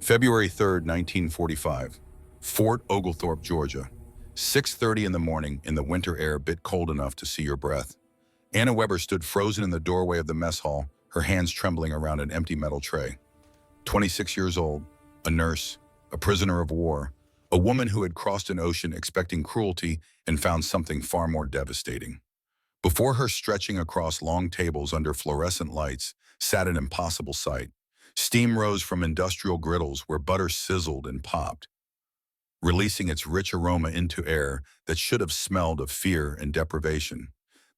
February 3rd, 1945, Fort Oglethorpe, Georgia. 6:30 in the morning in the winter air, bit cold enough to see your breath. Anna Weber stood frozen in the doorway of the mess hall, her hands trembling around an empty metal tray. 26 years old, a nurse, a prisoner of war, a woman who had crossed an ocean expecting cruelty and found something far more devastating. Before her, stretching across long tables under fluorescent lights, sat an impossible sight. Steam rose from industrial griddles where butter sizzled and popped, releasing its rich aroma into air that should have smelled of fear and deprivation.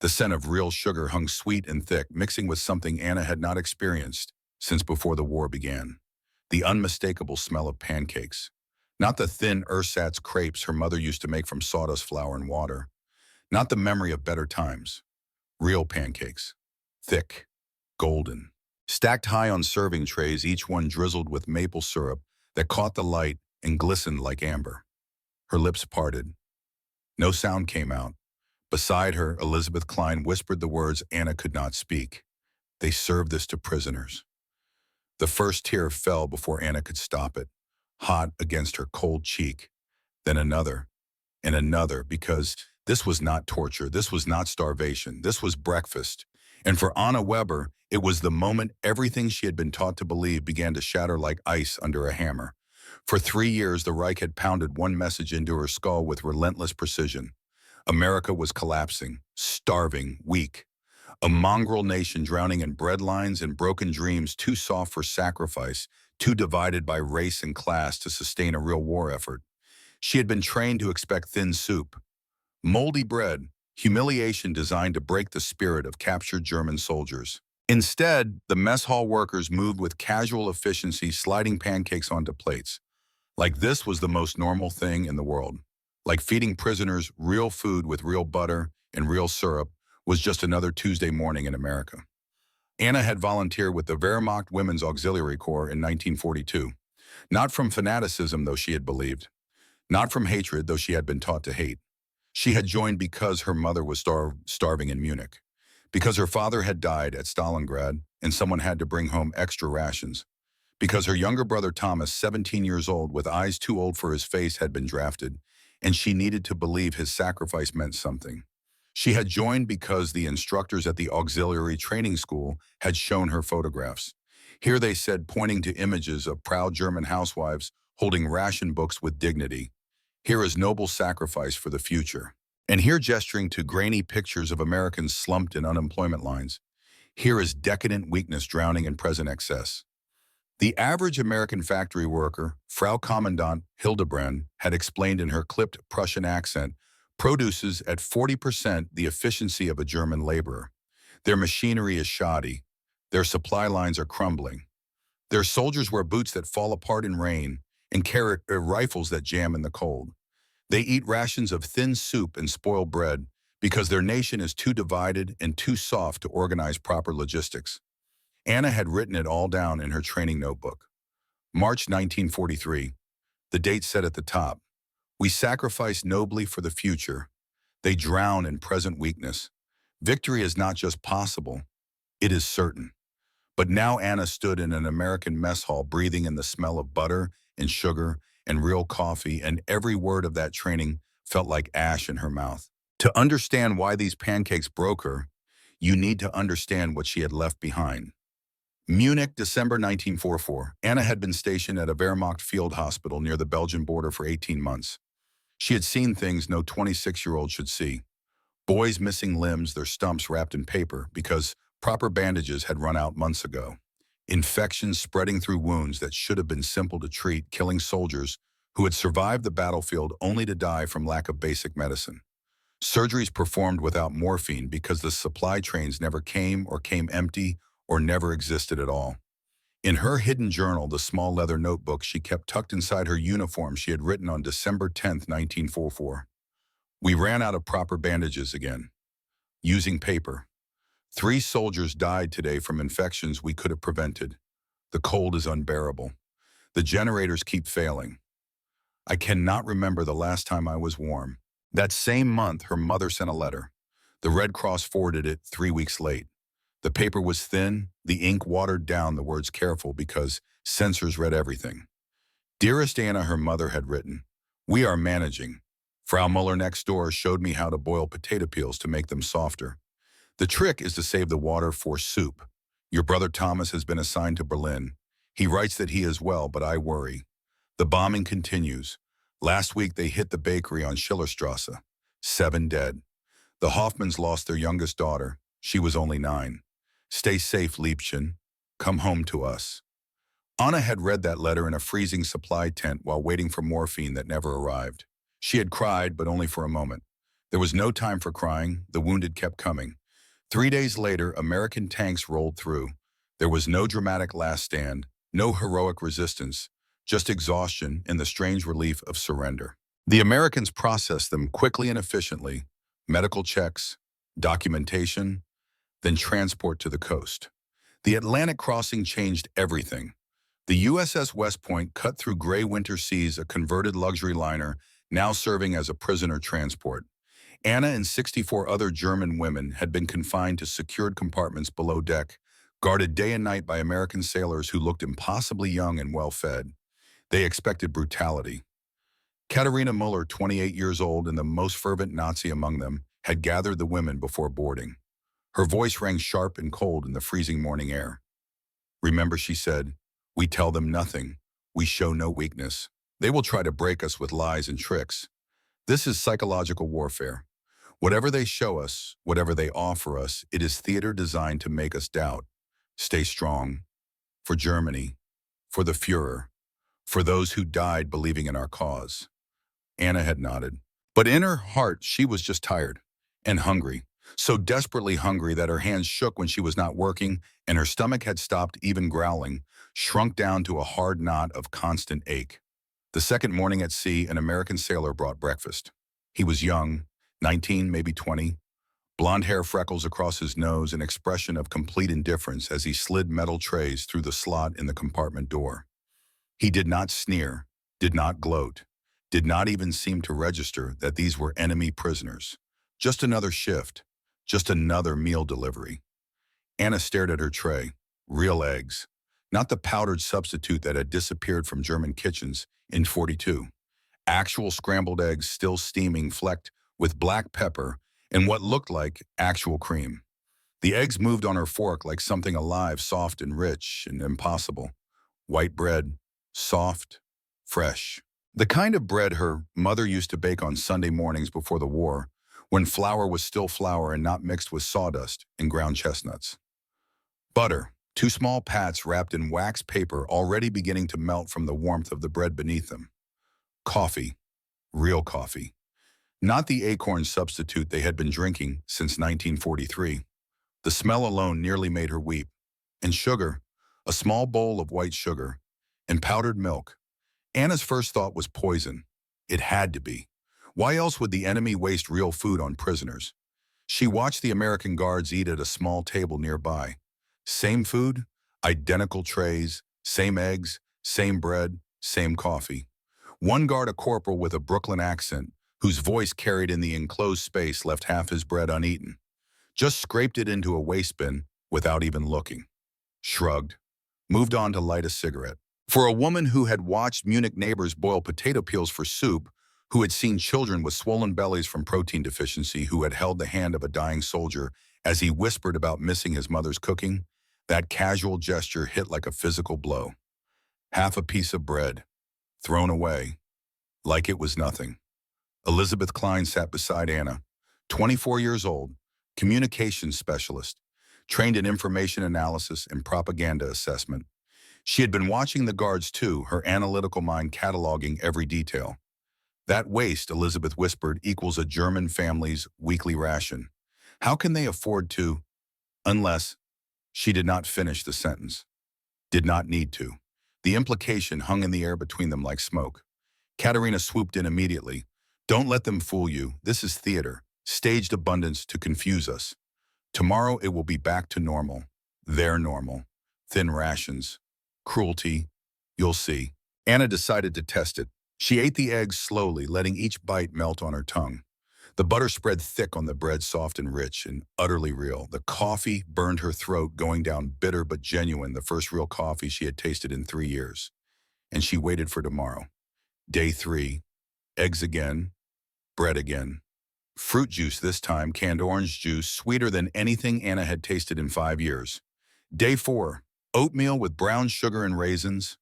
The scent of real sugar hung sweet and thick, mixing with something Anna had not experienced since before the war began. The unmistakable smell of pancakes. Not the thin ersatz crepes her mother used to make from sawdust flour and water. Not the memory of better times. Real pancakes. Thick. Golden. Stacked high on serving trays, each one drizzled with maple syrup that caught the light and glistened like amber. Her lips parted. No sound came out. Beside her, Elizabeth Klein whispered the words Anna could not speak. They served this to prisoners. The first tear fell before Anna could stop it, hot against her cold cheek. Then another, and another, because this was not torture, this was not starvation, this was breakfast. And for Anna Weber, it was the moment everything she had been taught to believe began to shatter like ice under a hammer. For 3 years, the Reich had pounded one message into her skull with relentless precision. America was collapsing, starving, weak. A mongrel nation drowning in breadlines and broken dreams, too soft for sacrifice, too divided by race and class to sustain a real war effort. She had been trained to expect thin soup, moldy bread, humiliation designed to break the spirit of captured German soldiers. Instead, the mess hall workers moved with casual efficiency, sliding pancakes onto plates. Like this was the most normal thing in the world. Like feeding prisoners real food with real butter and real syrup was just another Tuesday morning in America. Anna had volunteered with the Wehrmacht Women's Auxiliary Corps in 1942. Not from fanaticism, though she had believed. Not from hatred, though she had been taught to hate. She had joined because her mother was starving in Munich. Because her father had died at Stalingrad and someone had to bring home extra rations. Because her younger brother Thomas, 17 years old, with eyes too old for his face, had been drafted, and she needed to believe his sacrifice meant something. She had joined because the instructors at the auxiliary training school had shown her photographs. Here they said, pointing to images of proud German housewives holding ration books with dignity, "Here is noble sacrifice for the future." And here, gesturing to grainy pictures of Americans slumped in unemployment lines, "Here is decadent weakness drowning in present excess." The average American factory worker, Frau Kommandant Hildebrand, had explained in her clipped Prussian accent, produces at 40% the efficiency of a German laborer. Their machinery is shoddy. Their supply lines are crumbling. Their soldiers wear boots that fall apart in rain and carry rifles that jam in the cold. They eat rations of thin soup and spoiled bread because their nation is too divided and too soft to organize proper logistics. Anna had written it all down in her training notebook. March 1943, the date said at the top, "We sacrifice nobly for the future. They drown in present weakness. Victory is not just possible, it is certain." But now Anna stood in an American mess hall, breathing in the smell of butter and sugar and real coffee, and every word of that training felt like ash in her mouth. To understand why these pancakes broke her, you need to understand what she had left behind. Munich, December 1944. Anna had been stationed at a Wehrmacht field hospital near the Belgian border for 18 months. She had seen things no 26-year-old should see. Boys missing limbs, their stumps wrapped in paper because proper bandages had run out months ago. Infections spreading through wounds that should have been simple to treat, killing soldiers who had survived the battlefield only to die from lack of basic medicine. Surgeries performed without morphine because the supply trains never came or came empty or never existed at all. In her hidden journal, the small leather notebook she kept tucked inside her uniform, she had written on December 10th, 1944, "We ran out of proper bandages again. Using paper. 3 soldiers died today from infections we could have prevented. The cold is unbearable. The generators keep failing. I cannot remember the last time I was warm." That same month, her mother sent a letter. The Red Cross forwarded it 3 weeks late. The paper was thin, the ink watered down, the words careful because sensors read everything. Dearest Anna, her mother had written, "We are managing. Frau Muller next door showed me how to boil potato peels to make them softer. The trick is to save the water for soup. Your brother Thomas has been assigned to Berlin. He writes that he is well, but I worry. The bombing continues. Last week they hit the bakery on Schillerstrasse. 7 dead. The Hoffmans lost their youngest daughter. She was only 9. Stay safe, Liebchen. Come home to us." Anna had read that letter in a freezing supply tent while waiting for morphine that never arrived. She had cried, but only for a moment. There was no time for crying. The wounded kept coming. 3 days later, American tanks rolled through. There was no dramatic last stand, no heroic resistance, just exhaustion and the strange relief of surrender. The Americans processed them quickly and efficiently. Medical checks, documentation, then transport to the coast. The Atlantic crossing changed everything. The USS West Point cut through gray winter seas, a converted luxury liner, now serving as a prisoner transport. Anna and 64 other German women had been confined to secured compartments below deck, guarded day and night by American sailors who looked impossibly young and well-fed. They expected brutality. Katharina Muller, 28 years old and the most fervent Nazi among them, had gathered the women before boarding. Her voice rang sharp and cold in the freezing morning air. "Remember," she said, "we tell them nothing. We show no weakness. They will try to break us with lies and tricks. This is psychological warfare. Whatever they show us, whatever they offer us, it is theater designed to make us doubt. Stay strong. For Germany. For the Führer. For those who died believing in our cause." Anna had nodded. But in her heart, she was just tired and hungry. So desperately hungry that her hands shook when she was not working, and her stomach had stopped even growling, shrunk down to a hard knot of constant ache. The second morning at sea, an American sailor brought breakfast. He was young, 19, maybe 20, blonde hair, freckles across his nose, an expression of complete indifference as he slid metal trays through the slot in the compartment door. He did not sneer, did not gloat, did not even seem to register that these were enemy prisoners. Just another shift, just another meal delivery. Anna stared at her tray. Real eggs, not the powdered substitute that had disappeared from German kitchens in '42. Actual scrambled eggs still steaming, flecked with black pepper and what looked like actual cream. The eggs moved on her fork like something alive, soft and rich and impossible. White bread, soft, fresh. The kind of bread her mother used to bake on Sunday mornings before the war, when flour was still flour and not mixed with sawdust and ground chestnuts. Butter, 2 small pats wrapped in wax paper already beginning to melt from the warmth of the bread beneath them. Coffee, real coffee. Not the acorn substitute they had been drinking since 1943. The smell alone nearly made her weep. And sugar, a small bowl of white sugar, and powdered milk. Anna's first thought was poison. It had to be. Why else would the enemy waste real food on prisoners? She watched the American guards eat at a small table nearby. Same food, identical trays, same eggs, same bread, same coffee. One guard, a corporal with a Brooklyn accent, whose voice carried in the enclosed space, left half his bread uneaten. Just scraped it into a waste bin without even looking. Shrugged. Moved on to light a cigarette. For a woman who had watched Munich neighbors boil potato peels for soup, who had seen children with swollen bellies from protein deficiency, who had held the hand of a dying soldier as he whispered about missing his mother's cooking, that casual gesture hit like a physical blow. Half a piece of bread, thrown away, like it was nothing. Elizabeth Klein sat beside Anna, 24 years old, communications specialist, trained in information analysis and propaganda assessment. She had been watching the guards too, her analytical mind cataloging every detail. That waste, Elizabeth whispered, equals a German family's weekly ration. How can they afford to? Unless, she did not finish the sentence. Did not need to. The implication hung in the air between them like smoke. Katerina swooped in immediately. Don't let them fool you. This is theater. Staged abundance to confuse us. Tomorrow it will be back to normal. Their normal. Thin rations. Cruelty. You'll see. Anna decided to test it. She ate the eggs slowly, letting each bite melt on her tongue. The butter spread thick on the bread, soft and rich and utterly real. The coffee burned her throat, going down bitter but genuine, the first real coffee she had tasted in 3 years. and she waited for tomorrow. Day 3, eggs again, bread again. Fruit juice this time, canned orange juice, sweeter than anything Anna had tasted in 5 years. Day 4, oatmeal with brown sugar and raisins.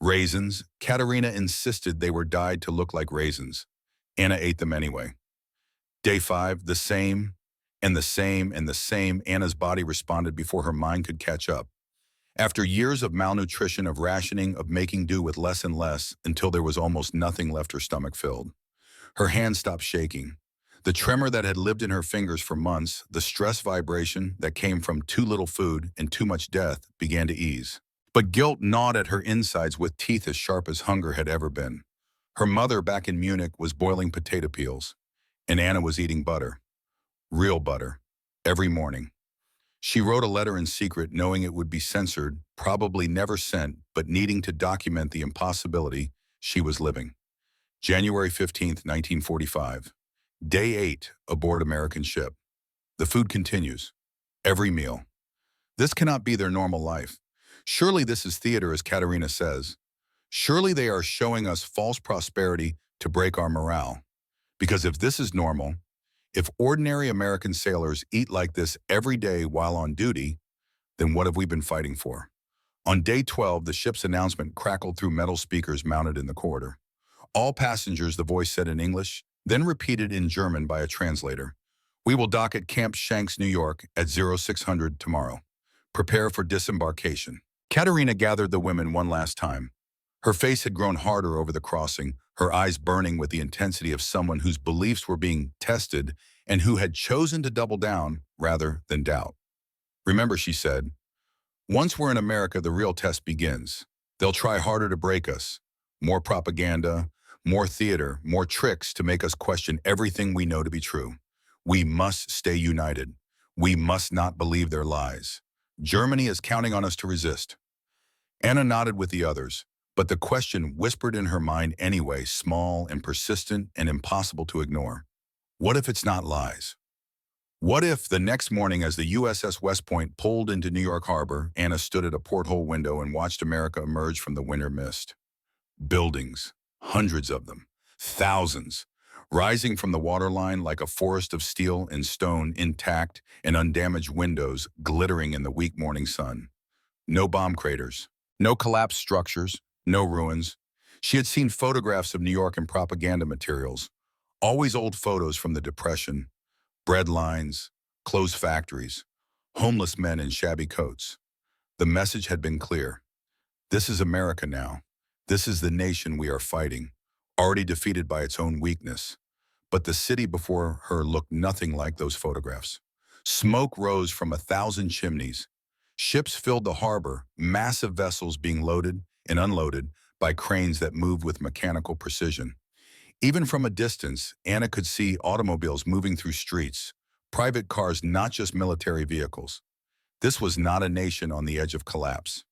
Raisins. Katerina insisted they were dyed to look like raisins. Anna ate them anyway. Day 5, the same, and the same, and the same. Anna's body responded before her mind could catch up. After years of malnutrition, of rationing, of making do with less and less, until there was almost nothing left her stomach filled. Her hands stopped shaking. The tremor that had lived in her fingers for months, the stress vibration that came from too little food and too much death, began to ease. But guilt gnawed at her insides with teeth as sharp as hunger had ever been. Her mother back in Munich was boiling potato peels, and Anna was eating butter. Real butter. Every morning. She wrote a letter in secret, knowing it would be censored, probably never sent, but needing to document the impossibility she was living. January 15th, 1945. Day 8, aboard American ship. The food continues. Every meal. This cannot be their normal life. Surely this is theater, as Katerina says. Surely they are showing us false prosperity to break our morale. Because if this is normal, if ordinary American sailors eat like this every day while on duty, then what have we been fighting for? On day 12, the ship's announcement crackled through metal speakers mounted in the corridor. All passengers, the voice said in English, then repeated in German by a translator. We will dock at Camp Shanks, New York at 0600 tomorrow. Prepare for disembarkation. Katerina gathered the women one last time. Her face had grown harder over the crossing, her eyes burning with the intensity of someone whose beliefs were being tested and who had chosen to double down rather than doubt. Remember, she said, once we're in America, the real test begins. They'll try harder to break us. More propaganda, more theater, more tricks to make us question everything we know to be true. We must stay united. We must not believe their lies. Germany is counting on us to resist. Anna nodded with the others, but the question whispered in her mind anyway, small and persistent and impossible to ignore. What if it's not lies? What if the next morning, as the USS West Point pulled into New York Harbor, Anna stood at a porthole window and watched America emerge from the winter mist? Buildings, hundreds of them, thousands, rising from the waterline like a forest of steel and stone, intact and undamaged windows glittering in the weak morning sun. No bomb craters, no collapsed structures, no ruins. She had seen photographs of New York in propaganda materials, always old photos from the Depression, bread lines, closed factories, homeless men in shabby coats. The message had been clear. This is America now. This is the nation we are fighting, already defeated by its own weakness. But the city before her looked nothing like those photographs. Smoke rose from 1,000 chimneys. Ships filled the harbor, massive vessels being loaded and unloaded by cranes that moved with mechanical precision. Even from a distance, Anna could see automobiles moving through streets, private cars, not just military vehicles. This was not a nation on the edge of collapse.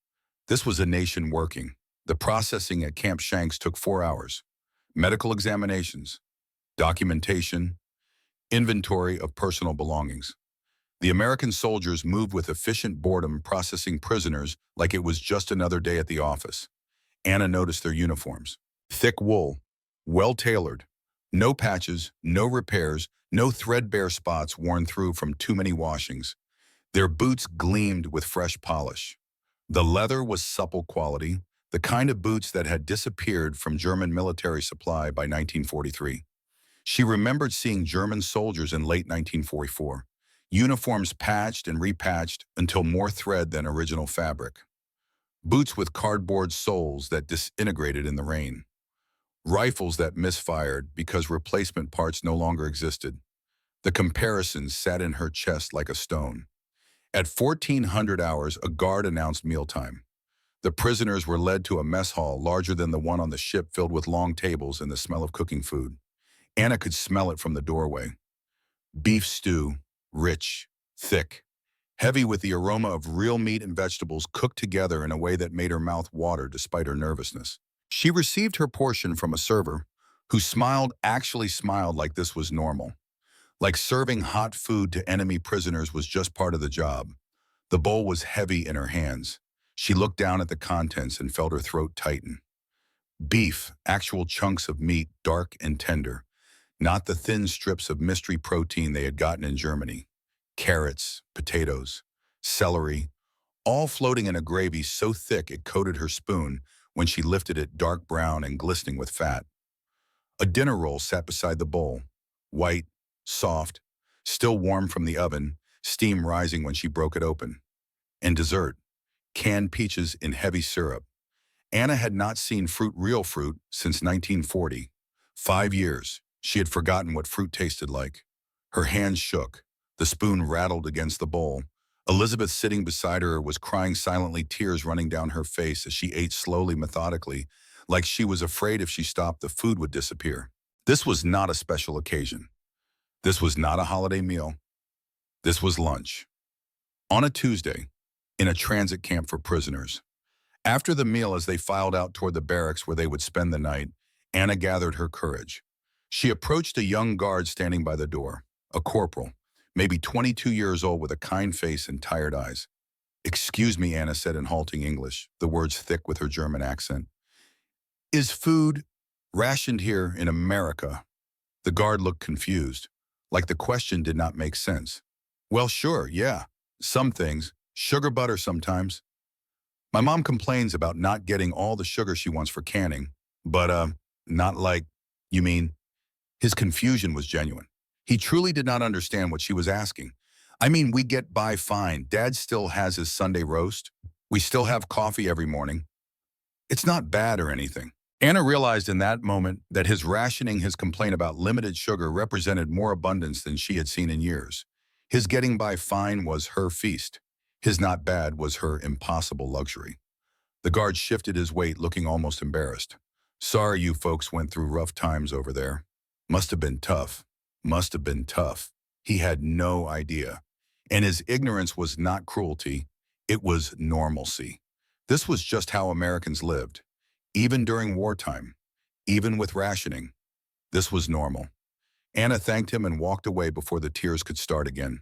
This was a nation working. The processing at Camp Shanks took 4 hours. Medical examinations, documentation, inventory of personal belongings. The American soldiers moved with efficient boredom, processing prisoners like it was just another day at the office. Anna noticed their uniforms. Thick wool, well-tailored, no patches, no repairs, no threadbare spots worn through from too many washings. Their boots gleamed with fresh polish. The leather was supple quality, the kind of boots that had disappeared from German military supply by 1943. She remembered seeing German soldiers in late 1944, uniforms patched and repatched until more thread than original fabric. Boots with cardboard soles that disintegrated in the rain. Rifles that misfired because replacement parts no longer existed. The comparisons sat in her chest like a stone. At 1400 hours, a guard announced mealtime. The prisoners were led to a mess hall larger than the one on the ship, filled with long tables and the smell of cooking food. Anna could smell it from the doorway. Beef stew, rich, thick, heavy with the aroma of real meat and vegetables cooked together in a way that made her mouth water despite her nervousness. She received her portion from a server who actually smiled like this was normal. Like serving hot food to enemy prisoners was just part of the job. The bowl was heavy in her hands. She looked down at the contents and felt her throat tighten. Beef, actual chunks of meat, dark and tender, not the thin strips of mystery protein they had gotten in Germany. Carrots, potatoes, celery, all floating in a gravy so thick it coated her spoon when she lifted it, dark brown and glistening with fat. A dinner roll sat beside the bowl, white, soft, still warm from the oven, steam rising when she broke it open. And dessert, canned peaches in heavy syrup. Anna had not seen real fruit, since 1940. 5 years, she had forgotten what fruit tasted like. Her hands shook. The spoon rattled against the bowl. Elizabeth, sitting beside her, was crying silently, tears running down her face as she ate slowly, methodically, like she was afraid if she stopped, the food would disappear. This was not a special occasion. This was not a holiday meal. This was lunch. On a Tuesday, in a transit camp for prisoners. After the meal, as they filed out toward the barracks where they would spend the night, Anna gathered her courage. She approached a young guard standing by the door, a corporal, maybe 22 years old, with a kind face and tired eyes. "Excuse me," Anna said in halting English, the words thick with her German accent. "Is food rationed here in America?" The guard looked confused, like the question did not make sense. "Well, sure, yeah. Some things. Sugar butter sometimes. My mom complains about not getting all the sugar she wants for canning, but, not like, you mean?" His confusion was genuine. He truly did not understand what she was asking. "I mean, we get by fine. Dad still has his Sunday roast. We still have coffee every morning. It's not bad or anything." Anna realized in that moment that his rationing, his complaint about limited sugar, represented more abundance than she had seen in years. His getting by fine was her feast. His not bad was her impossible luxury. The guard shifted his weight, looking almost embarrassed. "Sorry you folks went through rough times over there. Must have been tough. Must have been tough." He had no idea. And his ignorance was not cruelty. It was normalcy. This was just how Americans lived. Even during wartime. Even with rationing. This was normal. Anna thanked him and walked away before the tears could start again.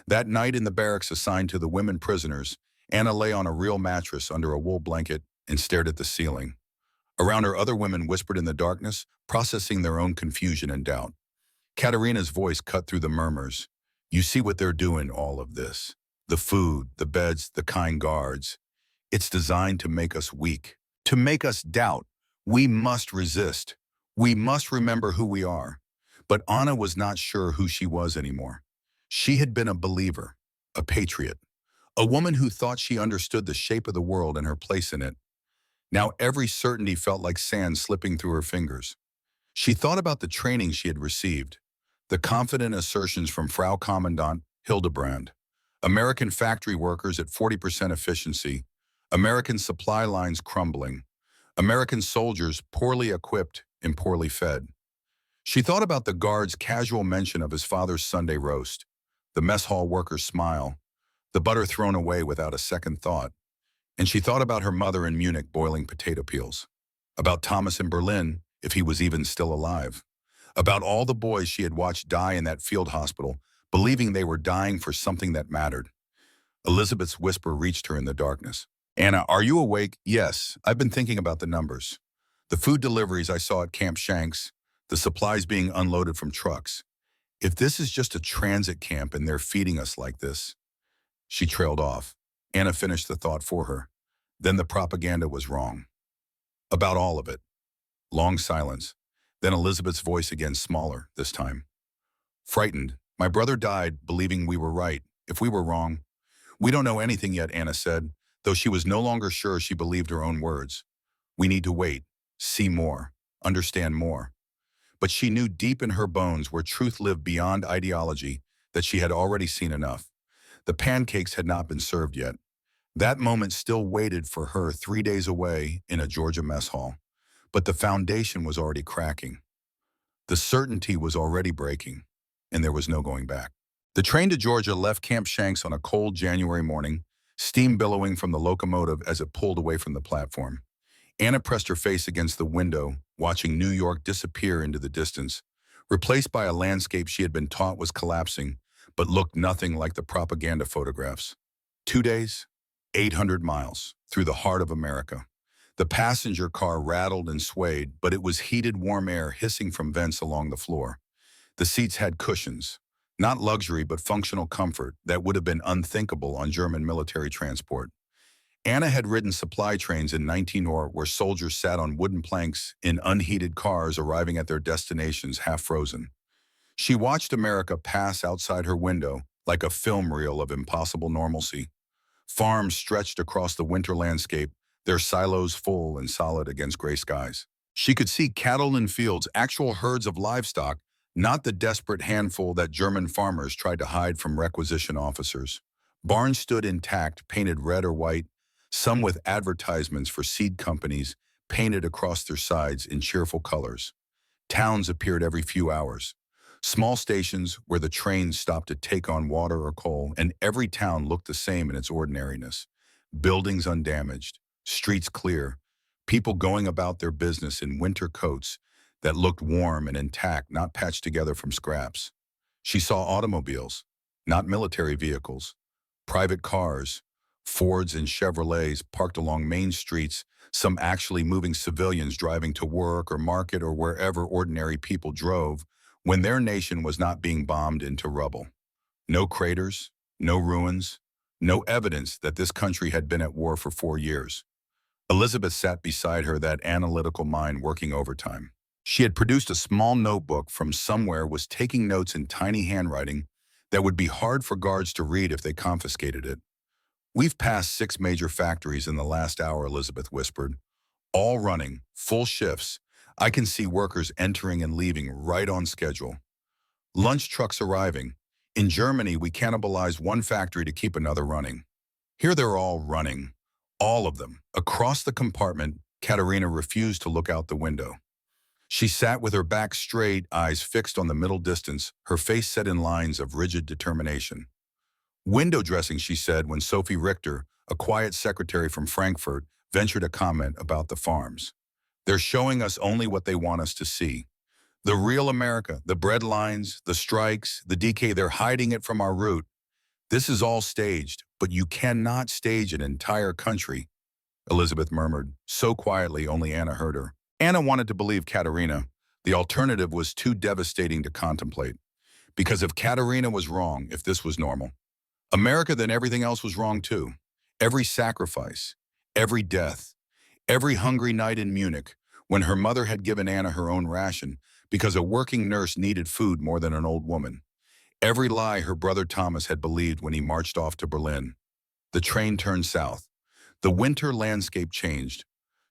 That night in the barracks assigned to the women prisoners, Anna lay on a real mattress under a wool blanket and stared at the ceiling. Around her, other women whispered in the darkness, processing their own confusion and doubt. Katerina's voice cut through the murmurs. "You see what they're doing, all of this. The food, the beds, the kind guards. It's designed to make us weak, to make us doubt. We must resist. We must remember who we are." But Anna was not sure who she was anymore. She had been a believer, a patriot, a woman who thought she understood the shape of the world and her place in it. Now every certainty felt like sand slipping through her fingers. She thought about the training she had received, the confident assertions from Frau Commandant Hildebrand, American factory workers at 40% efficiency, American supply lines crumbling, American soldiers poorly equipped and poorly fed. She thought about the guard's casual mention of his father's Sunday roast, the mess hall worker's smile, the butter thrown away without a second thought. And she thought about her mother in Munich boiling potato peels, about Thomas in Berlin, if he was even still alive, about all the boys she had watched die in that field hospital, believing they were dying for something that mattered. Elizabeth's whisper reached her in the darkness. "Anna, are you awake?" "Yes, I've been thinking about the numbers. The food deliveries I saw at Camp Shanks, the supplies being unloaded from trucks. If this is just a transit camp and they're feeding us like this." She trailed off. Anna finished the thought for her. Then the propaganda was wrong. About all of it. Long silence. Then Elizabeth's voice again, smaller this time. "Frightened. My brother died believing we were right, if we were wrong. We don't know anything yet," Anna said, though she was no longer sure she believed her own words. "We need to wait, see more, understand more." But she knew deep in her bones, where truth lived beyond ideology, that she had already seen enough. The pancakes had not been served yet. That moment still waited for her 3 days away in a Georgia mess hall. But the foundation was already cracking. The certainty was already breaking, and there was no going back. The train to Georgia left Camp Shanks on a cold January morning, steam billowing from the locomotive as it pulled away from the platform. Anna pressed her face against the window, watching New York disappear into the distance, replaced by a landscape she had been taught was collapsing, but looked nothing like the propaganda photographs. 2 days, 800 miles, through the heart of America. The passenger car rattled and swayed, but it was heated warm air hissing from vents along the floor. The seats had cushions, not luxury but functional comfort that would have been unthinkable on German military transport. Anna had ridden supply trains in 19 where soldiers sat on wooden planks in unheated cars arriving at their destinations half frozen. She watched America pass outside her window like a film reel of impossible normalcy. Farms stretched across the winter landscape, their silos full and solid against gray skies. She could see cattle in fields, actual herds of livestock, not the desperate handful that German farmers tried to hide from requisition officers. Barns stood intact, painted red or white, some with advertisements for seed companies painted across their sides in cheerful colors. Towns appeared every few hours. Small stations where the trains stopped to take on water or coal, and every town looked the same in its ordinariness. Buildings undamaged, streets clear, people going about their business in winter coats that looked warm and intact, not patched together from scraps. She saw automobiles, not military vehicles, private cars, Fords and Chevrolets parked along main streets, some actually moving civilians driving to work or market or wherever ordinary people drove when their nation was not being bombed into rubble. No craters, no ruins, no evidence that this country had been at war for 4 years. Elizabeth sat beside her, that analytical mind working overtime. She had produced a small notebook from somewhere, was taking notes in tiny handwriting that would be hard for guards to read if they confiscated it. "We've passed 6 major factories in the last hour," Elizabeth whispered. "All running, full shifts. I can see workers entering and leaving right on schedule. Lunch trucks arriving. In Germany, we cannibalize one factory to keep another running. Here they're all running. All of them." Across the compartment, Katerina refused to look out the window. She sat with her back straight, eyes fixed on the middle distance, her face set in lines of rigid determination. "Window dressing," she said when Sophie Richter, a quiet secretary from Frankfurt, ventured a comment about the farms. "They're showing us only what they want us to see. The real America, the bread lines, the strikes, the decay, they're hiding it from our route. This is all staged, but you cannot stage an entire country," Elizabeth murmured, so quietly only Anna heard her. Anna wanted to believe Katerina. The alternative was too devastating to contemplate. Because if Katerina was wrong, if this was normal, America, then everything else was wrong too. Every sacrifice, every death, every hungry night in Munich, when her mother had given Anna her own ration because a working nurse needed food more than an old woman. Every lie her brother Thomas had believed when he marched off to Berlin. The train turned south. The winter landscape changed.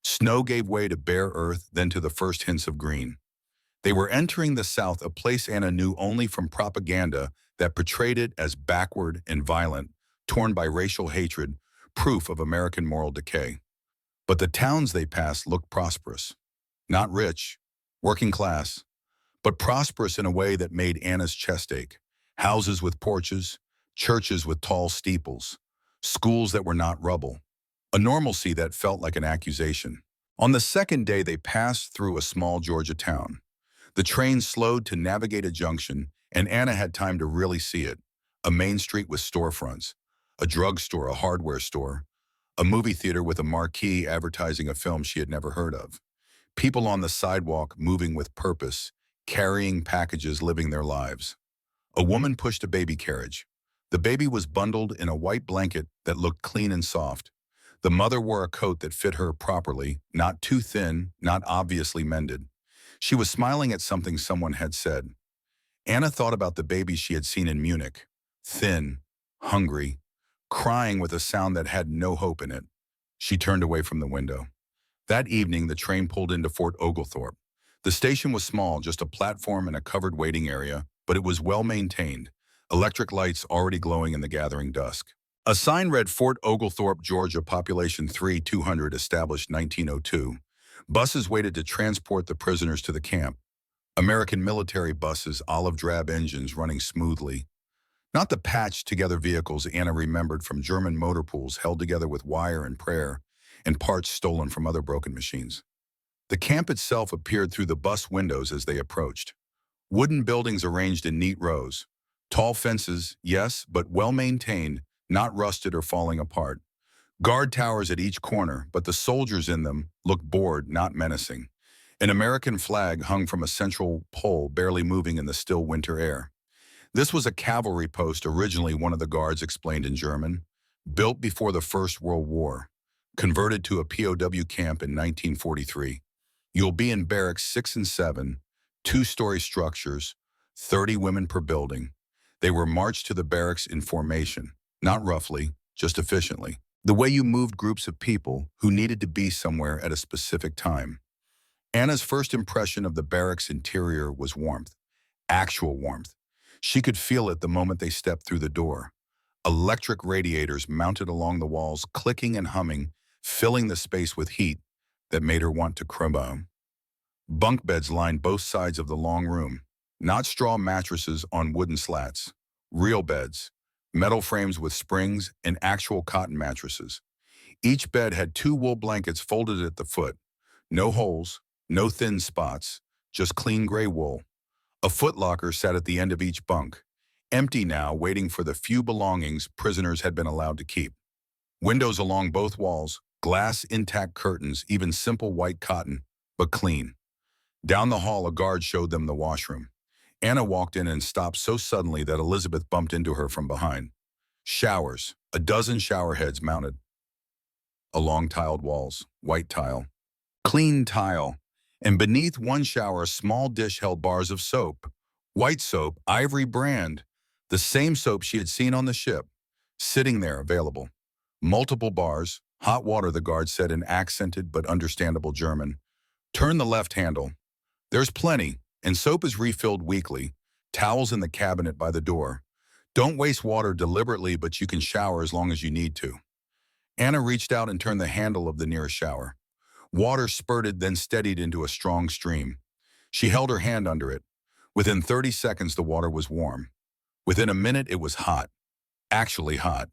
Snow gave way to bare earth, then to the first hints of green. They were entering the South, a place Anna knew only from propaganda that portrayed it as backward and violent, torn by racial hatred, proof of American moral decay. But the towns they passed looked prosperous. Not rich, working class, but prosperous in a way that made Anna's chest ache. Houses with porches, churches with tall steeples, schools that were not rubble. A normalcy that felt like an accusation. On the second day, they passed through a small Georgia town. The train slowed to navigate a junction, and Anna had time to really see it. A main street with storefronts, a drugstore, a hardware store, a movie theater with a marquee advertising a film she had never heard of. People on the sidewalk moving with purpose, carrying packages, living their lives. A woman pushed a baby carriage. The baby was bundled in a white blanket that looked clean and soft. The mother wore a coat that fit her properly, not too thin, not obviously mended. She was smiling at something someone had said. Anna thought about the baby she had seen in Munich. Thin, hungry, crying with a sound that had no hope in it. She turned away from the window. That evening, the train pulled into Fort Oglethorpe. The station was small, just a platform and a covered waiting area, but it was well maintained, electric lights already glowing in the gathering dusk. A sign read Fort Oglethorpe, Georgia, population 200, established 1902. Buses waited to transport the prisoners to the camp. American military buses, olive drab engines running smoothly. Not the patched-together vehicles Anna remembered from German motor pools held together with wire and prayer, and parts stolen from other broken machines. The camp itself appeared through the bus windows as they approached. Wooden buildings arranged in neat rows. Tall fences, yes, but well-maintained, not rusted or falling apart. Guard towers at each corner, but the soldiers in them looked bored, not menacing. An American flag hung from a central pole, barely moving in the still winter air. This was a cavalry post, originally, one of the guards explained in German, built before the First World War, converted to a POW camp in 1943. You'll be in barracks 6 and 7, two-story structures, 30 women per building. They were marched to the barracks in formation, not roughly, just efficiently. The way you moved groups of people who needed to be somewhere at a specific time. Anna's first impression of the barracks interior was warmth, actual warmth. She could feel it the moment they stepped through the door. Electric radiators mounted along the walls, clicking and humming, filling the space with heat that made her want to crumble. Bunk beds lined both sides of the long room, not straw mattresses on wooden slats, real beds, metal frames with springs, and actual cotton mattresses. Each bed had 2 wool blankets folded at the foot. No holes, no thin spots, just clean gray wool. A footlocker sat at the end of each bunk, empty now, waiting for the few belongings prisoners had been allowed to keep. Windows along both walls, glass intact curtains, even simple white cotton, but clean. Down the hall, a guard showed them the washroom. Anna walked in and stopped so suddenly that Elizabeth bumped into her from behind. Showers, a dozen shower heads mounted along tiled walls, white tile, clean tile, and beneath one shower a small dish held bars of soap. White soap, Ivory brand, the same soap she had seen on the ship, sitting there available. Multiple bars, hot water, the guard said in accented but understandable German. Turn the left handle. There's plenty, and soap is refilled weekly. Towels in the cabinet by the door. Don't waste water deliberately, but you can shower as long as you need to. Anna reached out and turned the handle of the nearest shower. Water spurted, then steadied into a strong stream. She held her hand under it. Within 30 seconds, the water was warm. Within a minute, it was hot. Actually hot.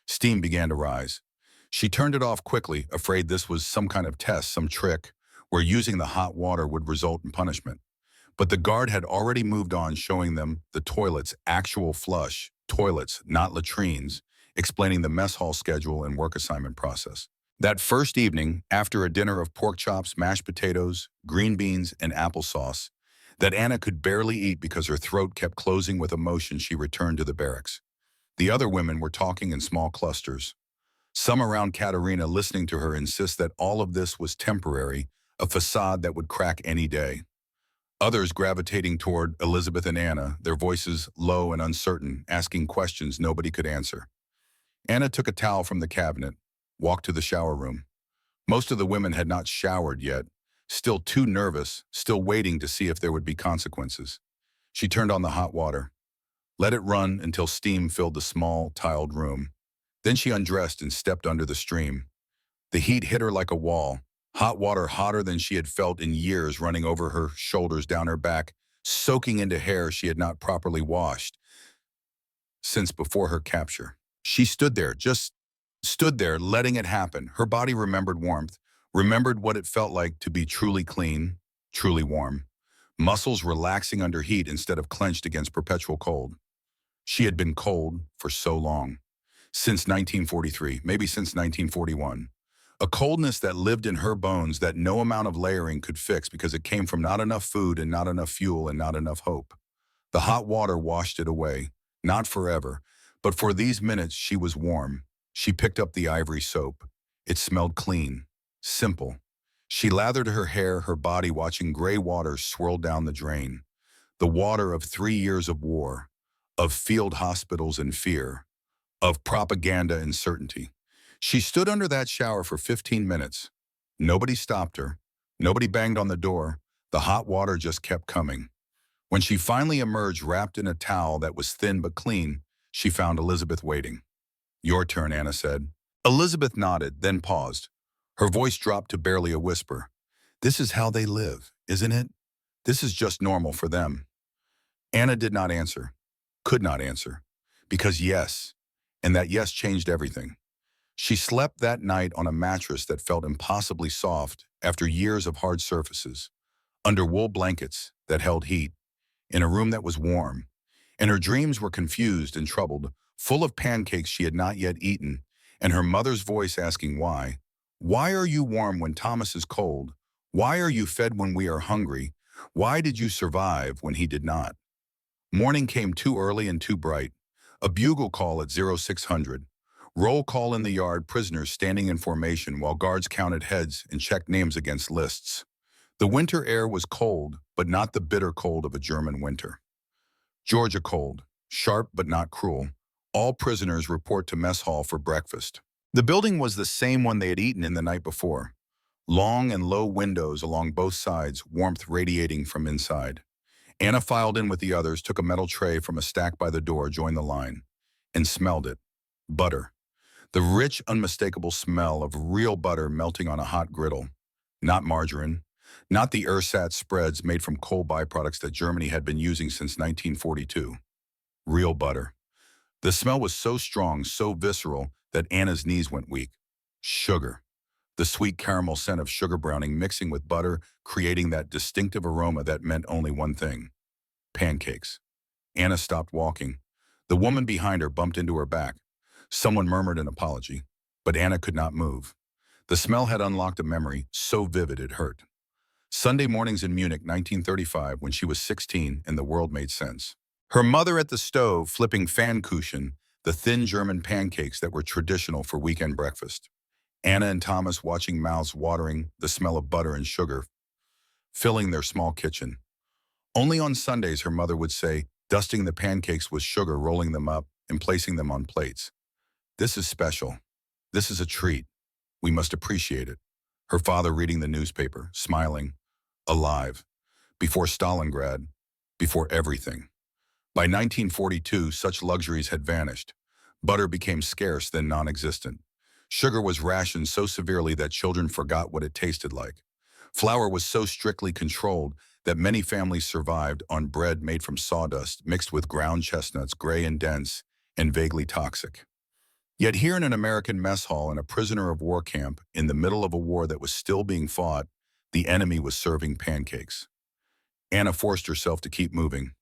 Steam began to rise. She turned it off quickly, afraid this was some kind of test, some trick, where using the hot water would result in punishment. But the guard had already moved on, showing them the toilets, actual flush, toilets, not latrines, explaining the mess hall schedule and work assignment process. That first evening, after a dinner of pork chops, mashed potatoes, green beans, and applesauce, that Anna could barely eat because her throat kept closing with emotion, she returned to the barracks. The other women were talking in small clusters. Some around Katerina, listening to her insist that all of this was temporary, a facade that would crack any day. Others gravitating toward Elizabeth and Anna, their voices low and uncertain, asking questions nobody could answer. Anna took a towel from the cabinet, walked to the shower room. Most of the women had not showered yet, still too nervous, still waiting to see if there would be consequences. She turned on the hot water, let it run until steam filled the small, tiled room. Then she undressed and stepped under the stream. The heat hit her like a wall, hot water hotter than she had felt in years, running over her shoulders, down her back, soaking into hair she had not properly washed since before her capture. She stood there, just stood there, letting it happen. Her body remembered warmth, remembered what it felt like to be truly clean, truly warm. Muscles relaxing under heat instead of clenched against perpetual cold. She had been cold for so long. Since 1943, maybe since 1941. A coldness that lived in her bones that no amount of layering could fix because it came from not enough food and not enough fuel and not enough hope. The hot water washed it away, not forever, but for these minutes she was warm. She picked up the ivory soap. It smelled clean, simple. She lathered her hair, her body, watching gray water swirl down the drain. The water of 3 years of war, of field hospitals and fear, of propaganda and certainty. She stood under that shower for 15 minutes. Nobody stopped her. Nobody banged on the door. The hot water just kept coming. When she finally emerged, wrapped in a towel that was thin but clean, she found Elizabeth waiting. "Your turn," Anna said. Elizabeth nodded, then paused. Her voice dropped to barely a whisper. "This is how they live, isn't it? This is just normal for them." Anna did not answer, could not answer, because yes, and that yes changed everything. She slept that night on a mattress that felt impossibly soft after years of hard surfaces, under wool blankets that held heat, in a room that was warm, and her dreams were confused and troubled, full of pancakes she had not yet eaten, and her mother's voice asking why. Why are you warm when Thomas is cold? Why are you fed when we are hungry? Why did you survive when he did not? Morning came too early and too bright. A bugle call at 0600. Roll call in the yard, prisoners standing in formation while guards counted heads and checked names against lists. The winter air was cold, but not the bitter cold of a German winter. Georgia cold, sharp but not cruel. All prisoners report to mess hall for breakfast. The building was the same one they had eaten in the night before. Long and low windows along both sides, warmth radiating from inside. Anna filed in with the others, took a metal tray from a stack by the door, joined the line, and smelled it. Butter. The rich, unmistakable smell of real butter melting on a hot griddle. Not margarine. Not the ersatz spreads made from coal byproducts that Germany had been using since 1942. Real butter. The smell was so strong, so visceral, that Anna's knees went weak. Sugar. The sweet caramel scent of sugar browning mixing with butter, creating that distinctive aroma that meant only one thing. Pancakes. Anna stopped walking. The woman behind her bumped into her back. Someone murmured an apology, but Anna could not move. The smell had unlocked a memory so vivid it hurt. Sunday mornings in Munich, 1935, when she was 16 and the world made sense. Her mother at the stove flipping Pfannkuchen, the thin German pancakes that were traditional for weekend breakfast. Anna and Thomas watching, mouths watering, the smell of butter and sugar filling their small kitchen. Only on Sundays, her mother would say, dusting the pancakes with sugar, rolling them up, and placing them on plates. This is special. This is a treat. We must appreciate it. Her father reading the newspaper, smiling, alive, before Stalingrad, before everything. By 1942, such luxuries had vanished. Butter became scarce, then non-existent. Sugar was rationed so severely that children forgot what it tasted like. Flour was so strictly controlled that many families survived on bread made from sawdust mixed with ground chestnuts, gray and dense, and vaguely toxic. Yet here in an American mess hall in a prisoner of war camp, in the middle of a war that was still being fought, the enemy was serving pancakes. Anna forced herself to keep moving.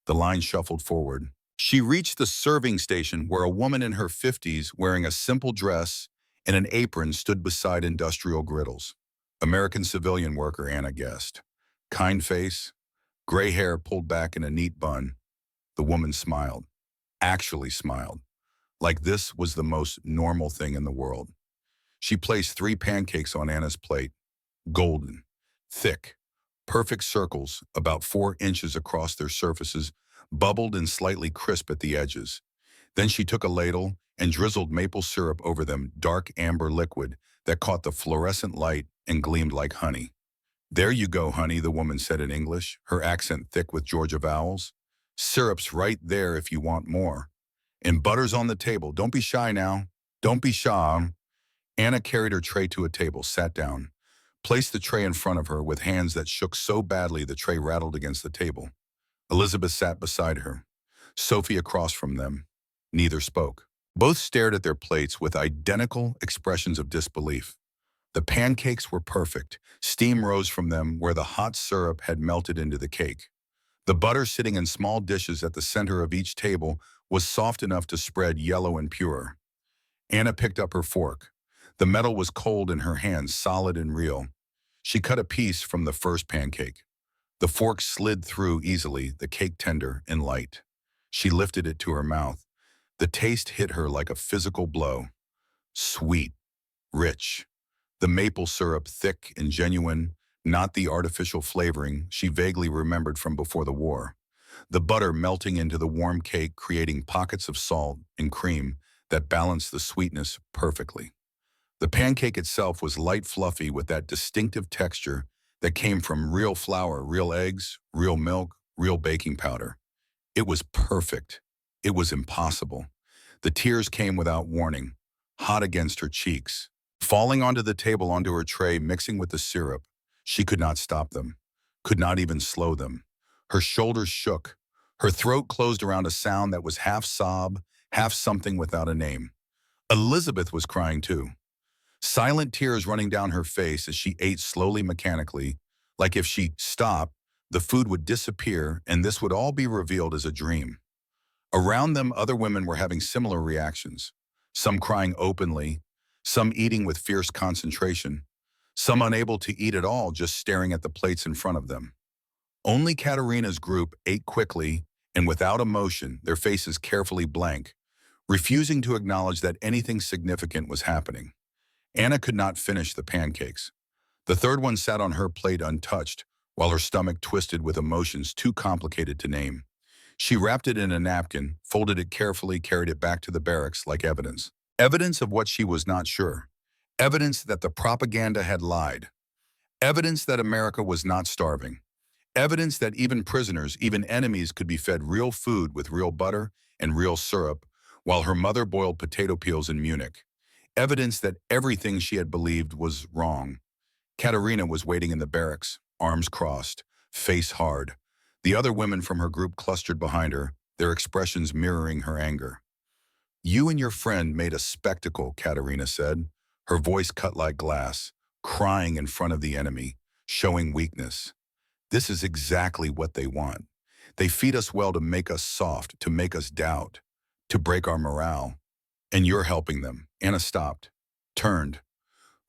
The line shuffled forward. She reached the serving station where a woman in her 50s wearing a simple dress and an apron stood beside industrial griddles. American civilian worker, Anna guessed. Kind face, gray hair pulled back in a neat bun. The woman smiled. Actually smiled. Like this was the most normal thing in the world. She placed 3 pancakes on Anna's plate. Golden, thick, perfect circles, about 4 inches across their surfaces, bubbled and slightly crisp at the edges. Then she took a ladle and drizzled maple syrup over them, dark amber liquid that caught the fluorescent light and gleamed like honey. There you go, honey, the woman said in English, her accent thick with Georgia vowels. Syrup's right there if you want more. And butter's on the table. Don't be shy now. Don't be shy. Anna carried her tray to a table, sat down, placed the tray in front of her with hands that shook so badly the tray rattled against the table. Elizabeth sat beside her. Sophie across from them. Neither spoke. Both stared at their plates with identical expressions of disbelief. The pancakes were perfect. Steam rose from them where the hot syrup had melted into the cake. The butter sitting in small dishes at the center of each table was soft enough to spread, yellow and pure. Anna picked up her fork. The metal was cold in her hands, solid and real. She cut a piece from the first pancake. The fork slid through easily, the cake tender and light. She lifted it to her mouth. The taste hit her like a physical blow. Sweet, rich. The maple syrup thick and genuine, not the artificial flavoring she vaguely remembered from before the war. The butter melting into the warm cake, creating pockets of salt and cream that balanced the sweetness perfectly. The pancake itself was light, fluffy, with that distinctive texture that came from real flour, real eggs, real milk, real baking powder. It was perfect. It was impossible. The tears came without warning, hot against her cheeks, falling onto the table, onto her tray, mixing with the syrup. She could not stop them, could not even slow them. Her shoulders shook. Her throat closed around a sound that was half sob, half something without a name. Elizabeth was crying too. Silent tears running down her face as she ate slowly, mechanically, like if she stopped, the food would disappear and this would all be revealed as a dream. Around them, other women were having similar reactions. some crying openly, some eating with fierce concentration, some unable to eat at all, just staring at the plates in front of them. Only Katerina's group ate quickly and without emotion, their faces carefully blank, refusing to acknowledge that anything significant was happening. Anna could not finish the pancakes. The third one sat on her plate untouched, while her stomach twisted with emotions too complicated to name. She wrapped it in a napkin, folded it carefully, carried it back to the barracks like evidence. Evidence of what she was not sure. Evidence that the propaganda had lied. Evidence that America was not starving. Evidence that even prisoners, even enemies, could be fed real food with real butter and real syrup, while her mother boiled potato peels in Munich. Evidence that everything she had believed was wrong. Katerina was waiting in the barracks, arms crossed, face hard. The other women from her group clustered behind her, their expressions mirroring her anger. "You and your friend made a spectacle," Katerina said, her voice cut like glass, crying in front of the enemy, showing weakness. "This is exactly what they want. They feed us well to make us soft, to make us doubt, to break our morale. And you're helping them." Anna stopped, turned,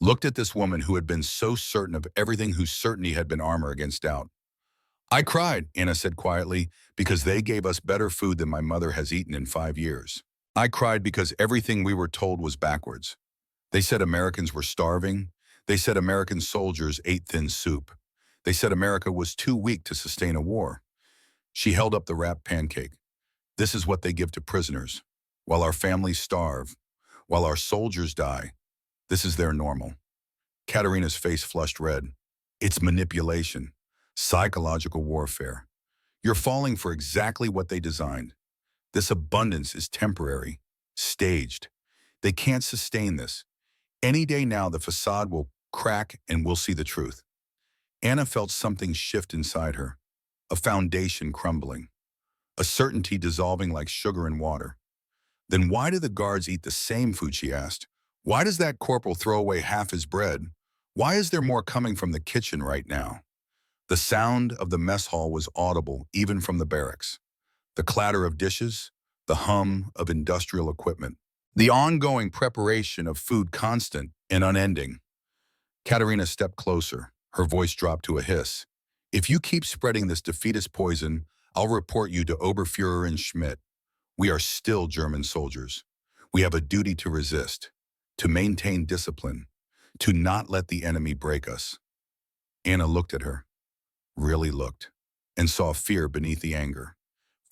looked at this woman who had been so certain of everything, whose certainty had been armor against doubt. "I cried," Anna said quietly, "because they gave us better food than my mother has eaten in 5 years. I cried because everything we were told was backwards. They said Americans were starving. They said American soldiers ate thin soup. They said America was too weak to sustain a war." She held up the wrapped pancake. "This is what they give to prisoners. While our families starve, while our soldiers die, this is their normal." Katerina's face flushed red. "It's manipulation, psychological warfare. You're falling for exactly what they designed. This abundance is temporary, staged. They can't sustain this. Any day now the facade will crack and we'll see the truth." Anna felt something shift inside her, a foundation crumbling, a certainty dissolving like sugar in water. "Then why do the guards eat the same food?" she asked. "Why does that corporal throw away half his bread? Why is there more coming from the kitchen right now?" The sound of the mess hall was audible even from the barracks. The clatter of dishes, the hum of industrial equipment, the ongoing preparation of food constant and unending. Katerina stepped closer. Her voice dropped to a hiss. "If you keep spreading this defeatist poison, I'll report you to Oberfuhrer and Schmidt. We are still German soldiers. We have a duty to resist, to maintain discipline, to not let the enemy break us." Anna looked at her, really looked, and saw fear beneath the anger.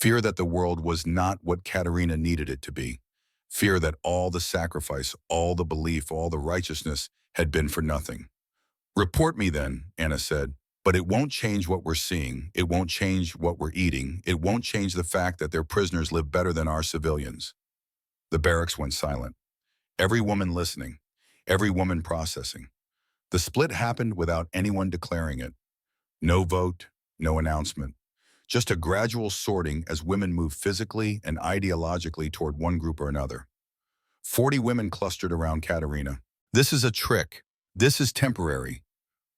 Fear that the world was not what Katerina needed it to be. Fear that all the sacrifice, all the belief, all the righteousness had been for nothing. "Report me then," Anna said. "But it won't change what we're seeing. It won't change what we're eating. It won't change the fact that their prisoners live better than our civilians." The barracks went silent. Every woman listening, every woman processing. The split happened without anyone declaring it. No vote, no announcement. Just a gradual sorting as women moved physically and ideologically toward one group or another. 40 women clustered around Katerina. "This is a trick. This is temporary.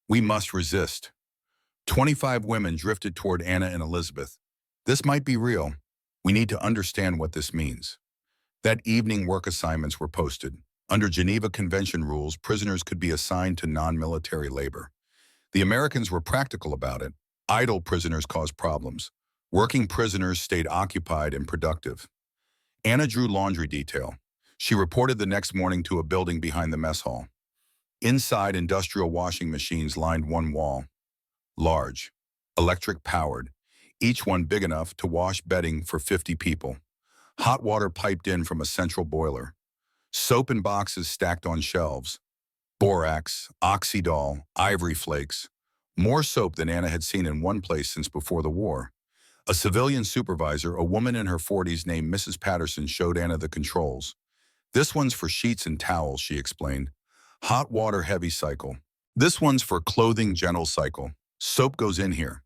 We must resist." 25 women drifted toward Anna and Elizabeth. "This might be real. We need to understand what this means." That evening, work assignments were posted. Under Geneva Convention rules, prisoners could be assigned to non-military labor. The Americans were practical about it. Idle prisoners caused problems. Working prisoners stayed occupied and productive. Anna drew laundry detail. She reported the next morning to a building behind the mess hall. Inside, industrial washing machines lined one wall. Large, electric-powered, each one big enough to wash bedding for 50 people. Hot water piped in from a central boiler. Soap in boxes stacked on shelves. Borax, Oxydol, ivory flakes. More soap than Anna had seen in one place since before the war. A civilian supervisor, a woman in her 40s named Mrs. Patterson, showed Anna the controls. "This one's for sheets and towels," she explained. "Hot water heavy cycle. This one's for clothing gentle cycle. Soap goes in here.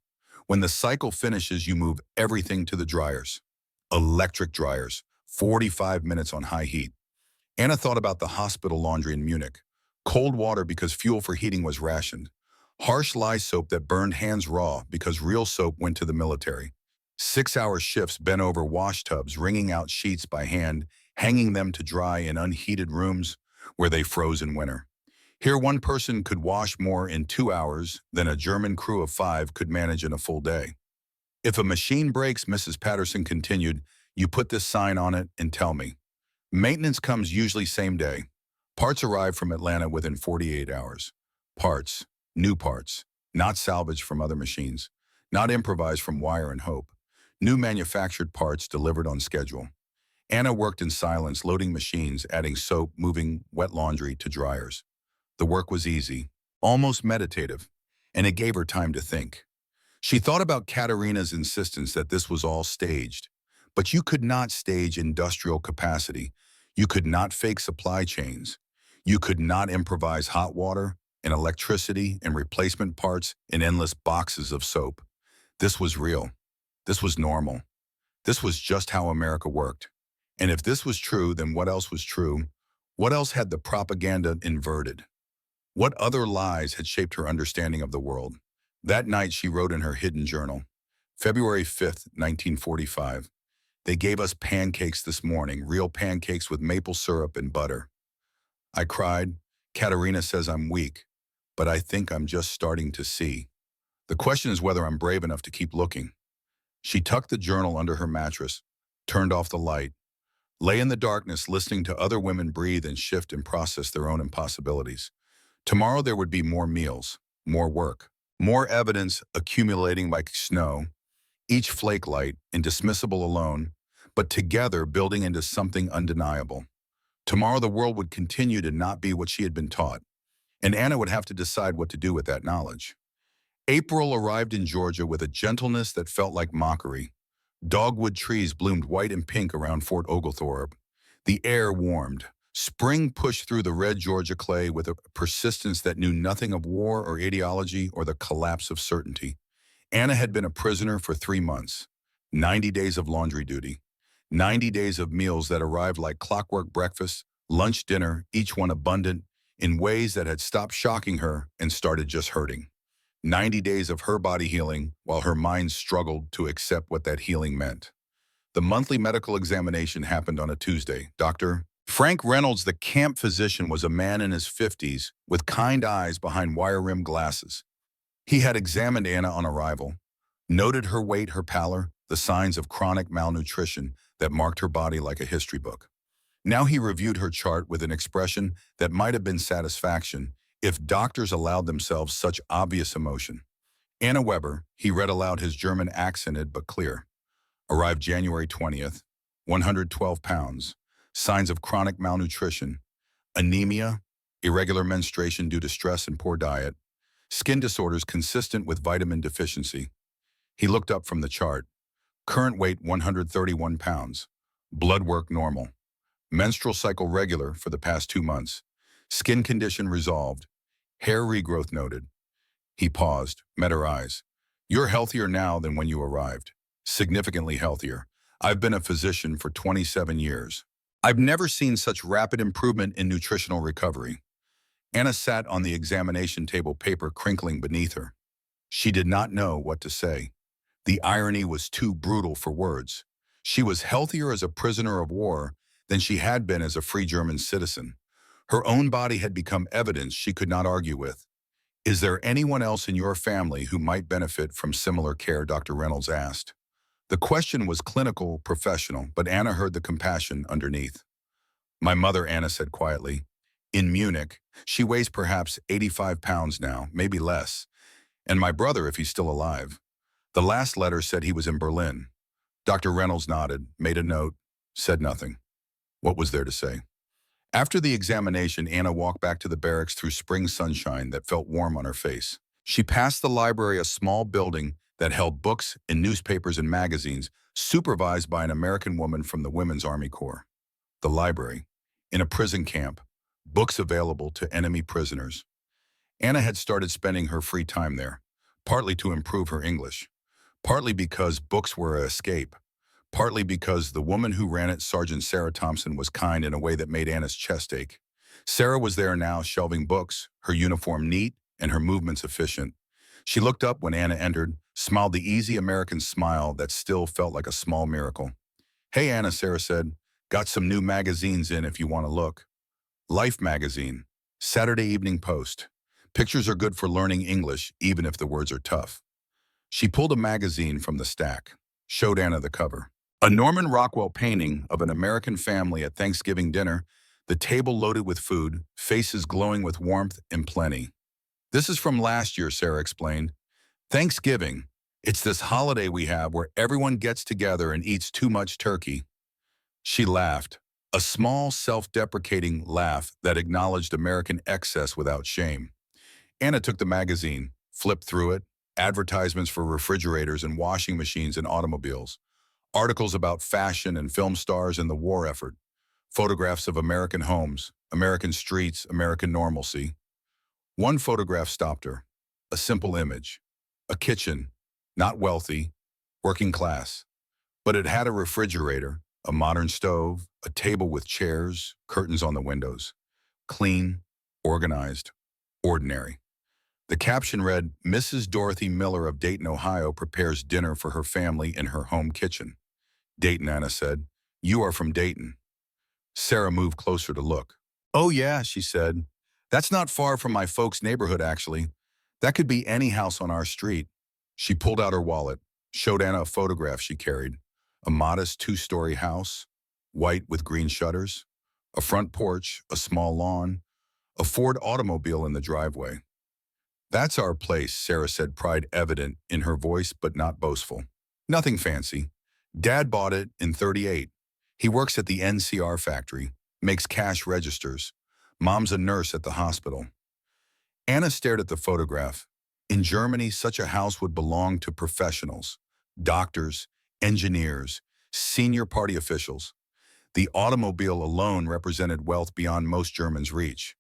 When the cycle finishes, you move everything to the dryers. Electric dryers, 45 minutes on high heat." Anna thought about the hospital laundry in Munich. Cold water because fuel for heating was rationed. Harsh lye soap that burned hands raw because real soap went to the military. 6-hour shifts bent over wash tubs, wringing out sheets by hand, hanging them to dry in unheated rooms where they froze in winter. Here, one person could wash more in 2 hours than a German crew of 5 could manage in a full day. If a machine breaks, Mrs. Patterson continued, you put this sign on it and tell me. Maintenance comes usually same day. Parts arrive from Atlanta within 48 hours. Parts, new parts, not salvaged from other machines, not improvised from Wire and Hope. New manufactured parts delivered on schedule. Anna worked in silence, loading machines, adding soap, moving wet laundry to dryers. The work was easy, almost meditative, and it gave her time to think. She thought about Katerina's insistence that this was all staged. But you could not stage industrial capacity. You could not fake supply chains. You could not improvise hot water and electricity and replacement parts in endless boxes of soap. This was real. This was normal. This was just how America worked. And if this was true, then what else was true? What else had the propaganda inverted? What other lies had shaped her understanding of the world? That night she wrote in her hidden journal, February 5th, 1945, they gave us pancakes this morning, real pancakes with maple syrup and butter. I cried. Katerina says I'm weak, but I think I'm just starting to see. The question is whether I'm brave enough to keep looking. She tucked the journal under her mattress, turned off the light, lay in the darkness listening to other women breathe and shift and process their own impossibilities. Tomorrow there would be more meals, more work, more evidence accumulating like snow, each flake light, indismissible alone, but together building into something undeniable. Tomorrow the world would continue to not be what she had been taught, and Anna would have to decide what to do with that knowledge. April arrived in Georgia with a gentleness that felt like mockery. Dogwood trees bloomed white and pink around Fort Oglethorpe. The air warmed. Spring pushed through the red Georgia clay with a persistence that knew nothing of war or ideology or the collapse of certainty. Anna had been a prisoner for 3 months, 90 days of laundry duty, 90 days of meals that arrived like clockwork breakfast, lunch, dinner, each one abundant, in ways that had stopped shocking her and started just hurting. 90 days of her body healing while her mind struggled to accept what that healing meant. The monthly medical examination happened on a Tuesday. Dr. Frank Reynolds, the camp physician, was a man in his 50s with kind eyes behind wire-rimmed glasses. He had examined Anna on arrival, noted her weight, her pallor, the signs of chronic malnutrition that marked her body like a history book. Now he reviewed her chart with an expression that might have been satisfaction if doctors allowed themselves such obvious emotion. Anna Weber, he read aloud, his German accented but clear. Arrived January 20th, 112 pounds, signs of chronic malnutrition, anemia, irregular menstruation due to stress and poor diet, skin disorders consistent with vitamin deficiency. He looked up from the chart. Current weight 131 pounds, blood work normal, menstrual cycle regular for the past 2 months, skin condition resolved, hair regrowth noted. He paused, met her eyes. You're healthier now than when you arrived, significantly healthier. I've been a physician for 27 years. I've never seen such rapid improvement in nutritional recovery. Anna sat on the examination table, paper crinkling beneath her. She did not know what to say. The irony was too brutal for words. She was healthier as a prisoner of war than she had been as a free German citizen. Her own body had become evidence she could not argue with. Is there anyone else in your family who might benefit from similar care? Dr. Reynolds asked. The question was clinical, professional, but Anna heard the compassion underneath. My mother, Anna said quietly. In Munich, she weighs perhaps 85 pounds now, maybe less. And my brother, if he's still alive. The last letter said he was in Berlin. Dr. Reynolds nodded, made a note, said nothing. What was there to say? After the examination, Anna walked back to the barracks through spring sunshine that felt warm on her face. She passed the library, a small building that held books and newspapers and magazines, supervised by an American woman from the Women's Army Corps. The library, in a prison camp, books available to enemy prisoners. Anna had started spending her free time there, partly to improve her English, partly because books were an escape, partly because the woman who ran it, Sergeant Sarah Thompson, was kind in a way that made Anna's chest ache. Sarah was there now, shelving books, her uniform neat and her movements efficient. She looked up when Anna entered, smiled the easy American smile that still felt like a small miracle. Hey, Anna, Sarah said. Got some new magazines in if you want to look. Life magazine, Saturday Evening Post. Pictures are good for learning English, even if the words are tough. She pulled a magazine from the stack, showed Anna the cover. A Norman Rockwell painting of an American family at Thanksgiving dinner, the table loaded with food, faces glowing with warmth and plenty. This is from last year, Sarah explained. Thanksgiving. It's this holiday we have where everyone gets together and eats too much turkey. She laughed, a small, self-deprecating laugh that acknowledged American excess without shame. Anna took the magazine, flipped through it, advertisements for refrigerators and washing machines and automobiles, articles about fashion and film stars and the war effort, photographs of American homes, American streets, American normalcy. One photograph stopped her, a simple image, a kitchen, not wealthy, working class, but it had a refrigerator, a modern stove, a table with chairs, curtains on the windows. Clean, organized, ordinary. The caption read, Mrs. Dorothy Miller of Dayton, Ohio prepares dinner for her family in her home kitchen. Dayton, Anna said. You are from Dayton. Sarah moved closer to look. Oh yeah, she said. That's not far from my folks' neighborhood, actually. That could be any house on our street. She pulled out her wallet, showed Anna a photograph she carried. A modest two-story house, white with green shutters, a front porch, a small lawn, a Ford automobile in the driveway. That's our place, Sarah said, pride evident in her voice but not boastful. Nothing fancy. Dad bought it in '38. He works at the NCR factory, makes cash registers. Mom's a nurse at the hospital. Anna stared at the photograph. In Germany, such a house would belong to professionals, doctors, engineers, senior party officials. The automobile alone represented wealth beyond most Germans' reach.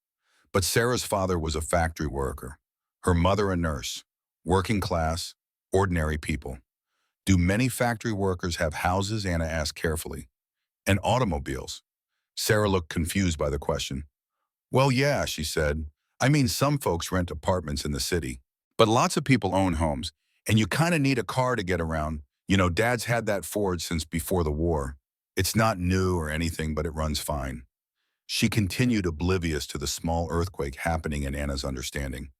But Sarah's father was a factory worker, her mother a nurse, working class, ordinary people. Do many factory workers have houses? Anna asked carefully. And automobiles? Sarah looked confused by the question. Well, yeah, she said. I mean, some folks rent apartments in the city, but lots of people own homes, and you kind of need a car to get around. You know, Dad's had that Ford since before the war. It's not new or anything, but it runs fine. She continued oblivious to the small earthquake happening in Anna's understanding.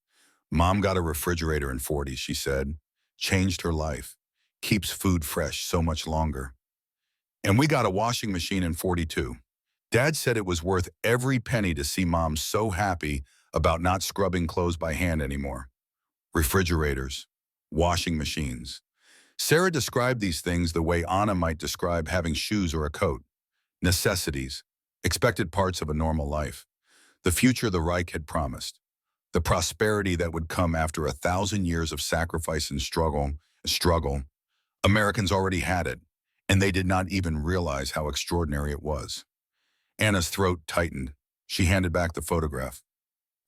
Mom got a refrigerator in '40s, she said. Changed her life. Keeps food fresh so much longer. And we got a washing machine in '42. Dad said it was worth every penny to see Mom so happy about not scrubbing clothes by hand anymore. Refrigerators, washing machines. Sarah described these things the way Anna might describe having shoes or a coat. Necessities, expected parts of a normal life. The future the Reich had promised. The prosperity that would come after 1,000 years of sacrifice and struggle. Americans already had it, and they did not even realize how extraordinary it was. Anna's throat tightened. She handed back the photograph.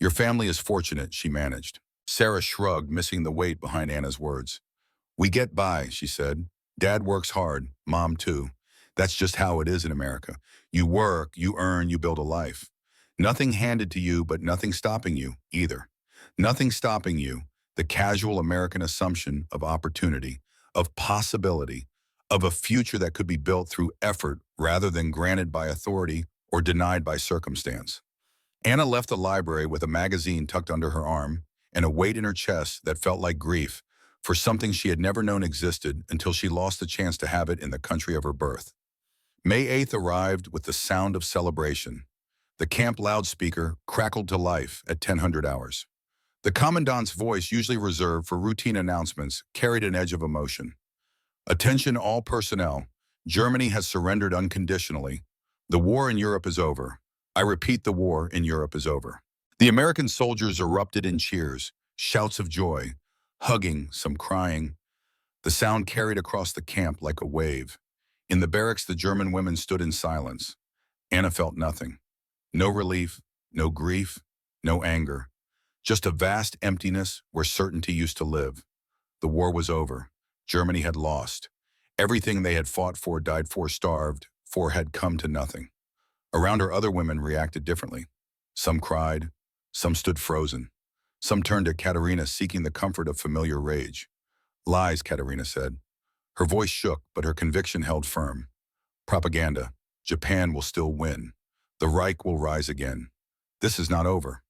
Your family is fortunate, she managed. Sarah shrugged, missing the weight behind Anna's words. We get by, she said. Dad works hard, Mom too. That's just how it is in America. You work, you earn, you build a life. Nothing handed to you, but nothing stopping you, either. Nothing stopping you, the casual American assumption of opportunity, of possibility, of a future that could be built through effort rather than granted by authority or denied by circumstance. Anna left the library with a magazine tucked under her arm and a weight in her chest that felt like grief for something she had never known existed until she lost the chance to have it in the country of her birth. May 8th arrived with the sound of celebration. The camp loudspeaker crackled to life at 1000 hours. The commandant's voice, usually reserved for routine announcements, carried an edge of emotion. Attention all personnel. Germany has surrendered unconditionally. The war in Europe is over. I repeat, the war in Europe is over. The American soldiers erupted in cheers, shouts of joy, hugging, some crying. The sound carried across the camp like a wave. In the barracks, the German women stood in silence. Anna felt nothing. No relief, no grief, no anger. Just a vast emptiness where certainty used to live. The war was over. Germany had lost. Everything they had fought for, died for, starved for had come to nothing. Around her, other women reacted differently. Some cried. Some stood frozen. Some turned to Katerina, seeking the comfort of familiar rage. Lies, Katerina said. Her voice shook, but her conviction held firm. Propaganda. Japan will still win. The Reich will rise again. This is not over.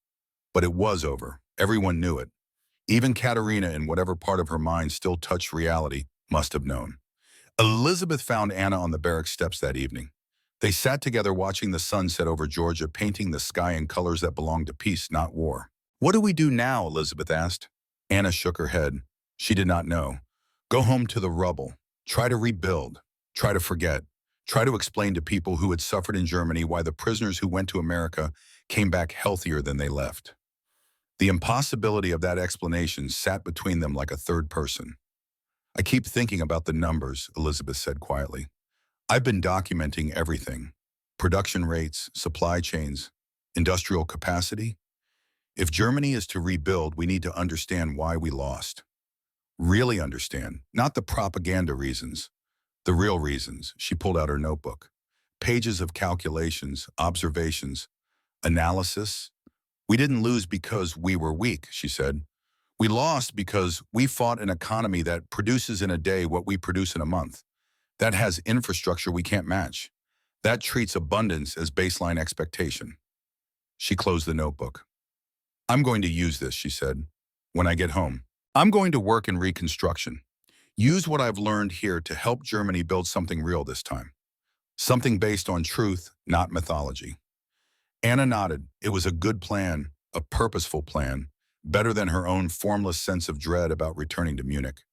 But it was over. Everyone knew it. Even Katerina, in whatever part of her mind still touched reality, must have known. Elizabeth found Anna on the barrack steps that evening. They sat together watching the sun set over Georgia, painting the sky in colors that belonged to peace, not war. "What do we do now?" Elizabeth asked. Anna shook her head. She did not know. Go home to the rubble. Try to rebuild. Try to forget. Try to explain to people who had suffered in Germany why the prisoners who went to America came back healthier than they left. The impossibility of that explanation sat between them like a third person. "I keep thinking about the numbers," Elizabeth said quietly. "I've been documenting everything. Production rates, supply chains, industrial capacity. If Germany is to rebuild, we need to understand why we lost. Really understand, not the propaganda reasons, the real reasons." She pulled out her notebook. Pages of calculations, observations, analysis. "We didn't lose because we were weak," she said. "We lost because we fought an economy that produces in a day what we produce in a month. That has infrastructure we can't match. That treats abundance as baseline expectation." She closed the notebook. "I'm going to use this," she said, "when I get home. I'm going to work in reconstruction. Use what I've learned here to help Germany build something real this time. Something based on truth, not mythology." Anna nodded. It was a good plan, a purposeful plan, better than her own formless sense of dread about returning to Munich.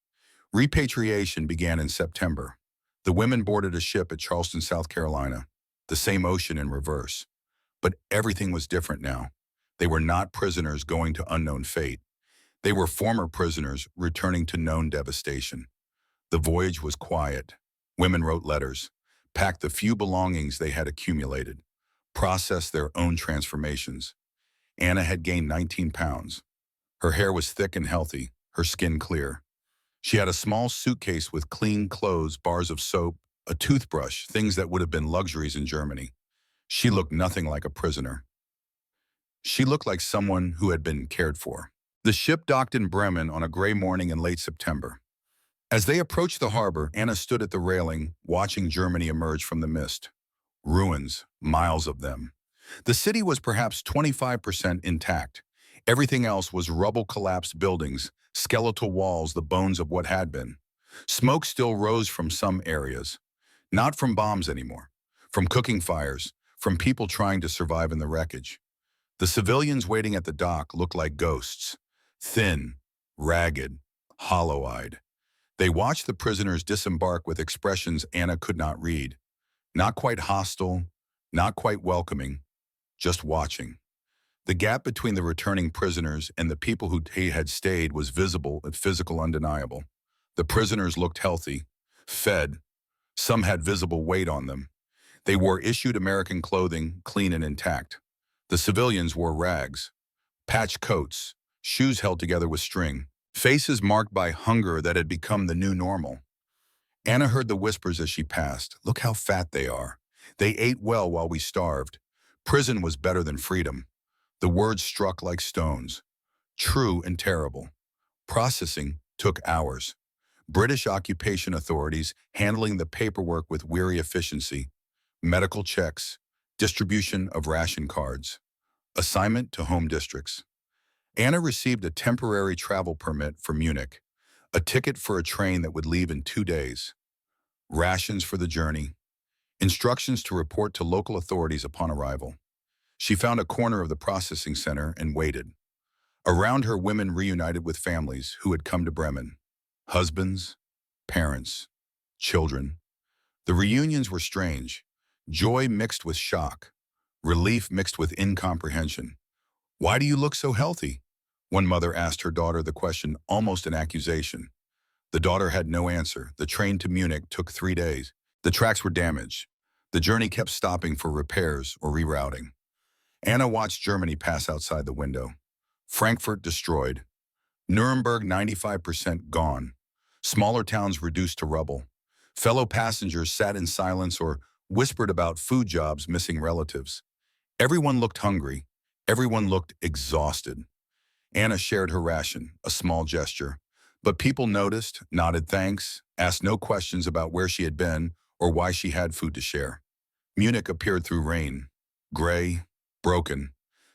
Repatriation began in September. The women boarded a ship at Charleston, South Carolina, the same ocean in reverse. But everything was different now. They were not prisoners going to unknown fate. They were former prisoners returning to known devastation. The voyage was quiet. Women wrote letters, packed the few belongings they had accumulated, processed their own transformations. Anna had gained 19 pounds. Her hair was thick and healthy, her skin clear. She had a small suitcase with clean clothes, bars of soap, a toothbrush, things that would have been luxuries in Germany. She looked nothing like a prisoner. She looked like someone who had been cared for. The ship docked in Bremen on a gray morning in late September. As they approached the harbor, Anna stood at the railing, watching Germany emerge from the mist. Ruins, miles of them. The city was perhaps 25% intact. Everything else was rubble-collapsed buildings, skeletal walls, the bones of what had been. Smoke still rose from some areas. Not from bombs anymore. From cooking fires, from people trying to survive in the wreckage. The civilians waiting at the dock looked like ghosts. Thin, ragged, hollow-eyed. They watched the prisoners disembark with expressions Anna could not read. Not quite hostile, not quite welcoming, just watching. The gap between the returning prisoners and the people who had stayed was visible and physical, undeniable. The prisoners looked healthy, fed. Some had visible weight on them. They wore issued American clothing, clean and intact. The civilians wore rags, patched coats, shoes held together with string, faces marked by hunger that had become the new normal. Anna heard the whispers as she passed. "Look how fat they are. They ate well while we starved. Prison was better than freedom." The words struck like stones. True and terrible. Processing took hours. British occupation authorities handling the paperwork with weary efficiency. Medical checks, distribution of ration cards. Assignment to home districts. Anna received a temporary travel permit for Munich, a ticket for a train that would leave in 2 days. Rations for the journey. Instructions to report to local authorities upon arrival. She found a corner of the processing center and waited. Around her, women reunited with families who had come to Bremen. Husbands, parents, children. The reunions were strange. Joy mixed with shock. Relief mixed with incomprehension. "Why do you look so healthy?" One mother asked her daughter the question, almost an accusation. The daughter had no answer. The train to Munich took 3 days. The tracks were damaged. The journey kept stopping for repairs or rerouting. Anna watched Germany pass outside the window. Frankfurt destroyed. Nuremberg 95% gone. Smaller towns reduced to rubble. Fellow passengers sat in silence or whispered about food jobs missing relatives. Everyone looked hungry. Everyone looked exhausted. Anna shared her ration, a small gesture. But people noticed, nodded thanks, asked no questions about where she had been or why she had food to share. Munich appeared through rain. Gray, broken.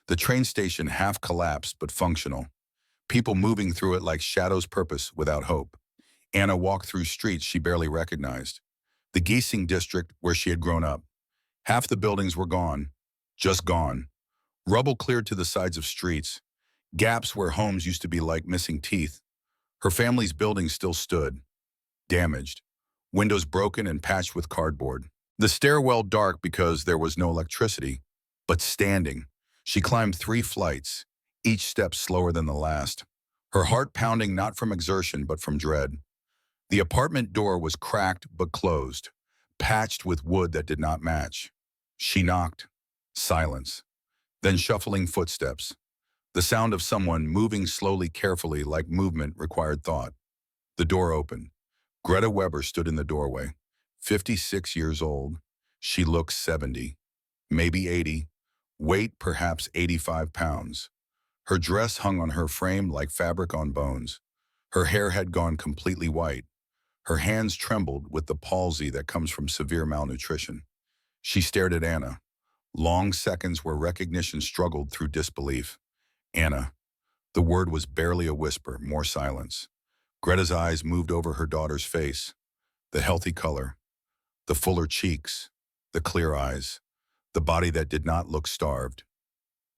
The train station half collapsed but functional. People moving through it like shadows purpose without hope. Anna walked through streets she barely recognized. The Giesing district where she had grown up. Half the buildings were gone. Just gone. Rubble cleared to the sides of streets. Gaps where homes used to be like missing teeth. Her family's buildings still stood. Damaged. Windows broken and patched with cardboard. The stairwell dark because there was no electricity. But standing. She climbed 3 flights, each step slower than the last. Her heart pounding not from exertion but from dread. The apartment door was cracked but closed, patched with wood that did not match. She knocked. Silence. Then shuffling footsteps. The sound of someone moving slowly, carefully, like movement required thought. The door opened. Greta Weber stood in the doorway. 56 years old. She looked 70, maybe 80. Weight perhaps 85 pounds. Her dress hung on her frame like fabric on bones. Her hair had gone completely white. Her hands trembled with the palsy that comes from severe malnutrition. She stared at Anna. Long seconds where recognition struggled through disbelief. Anna. The word was barely a whisper, more silence. Greta's eyes moved over her daughter's face. The healthy color. The fuller cheeks. The clear eyes. The body that did not look starved.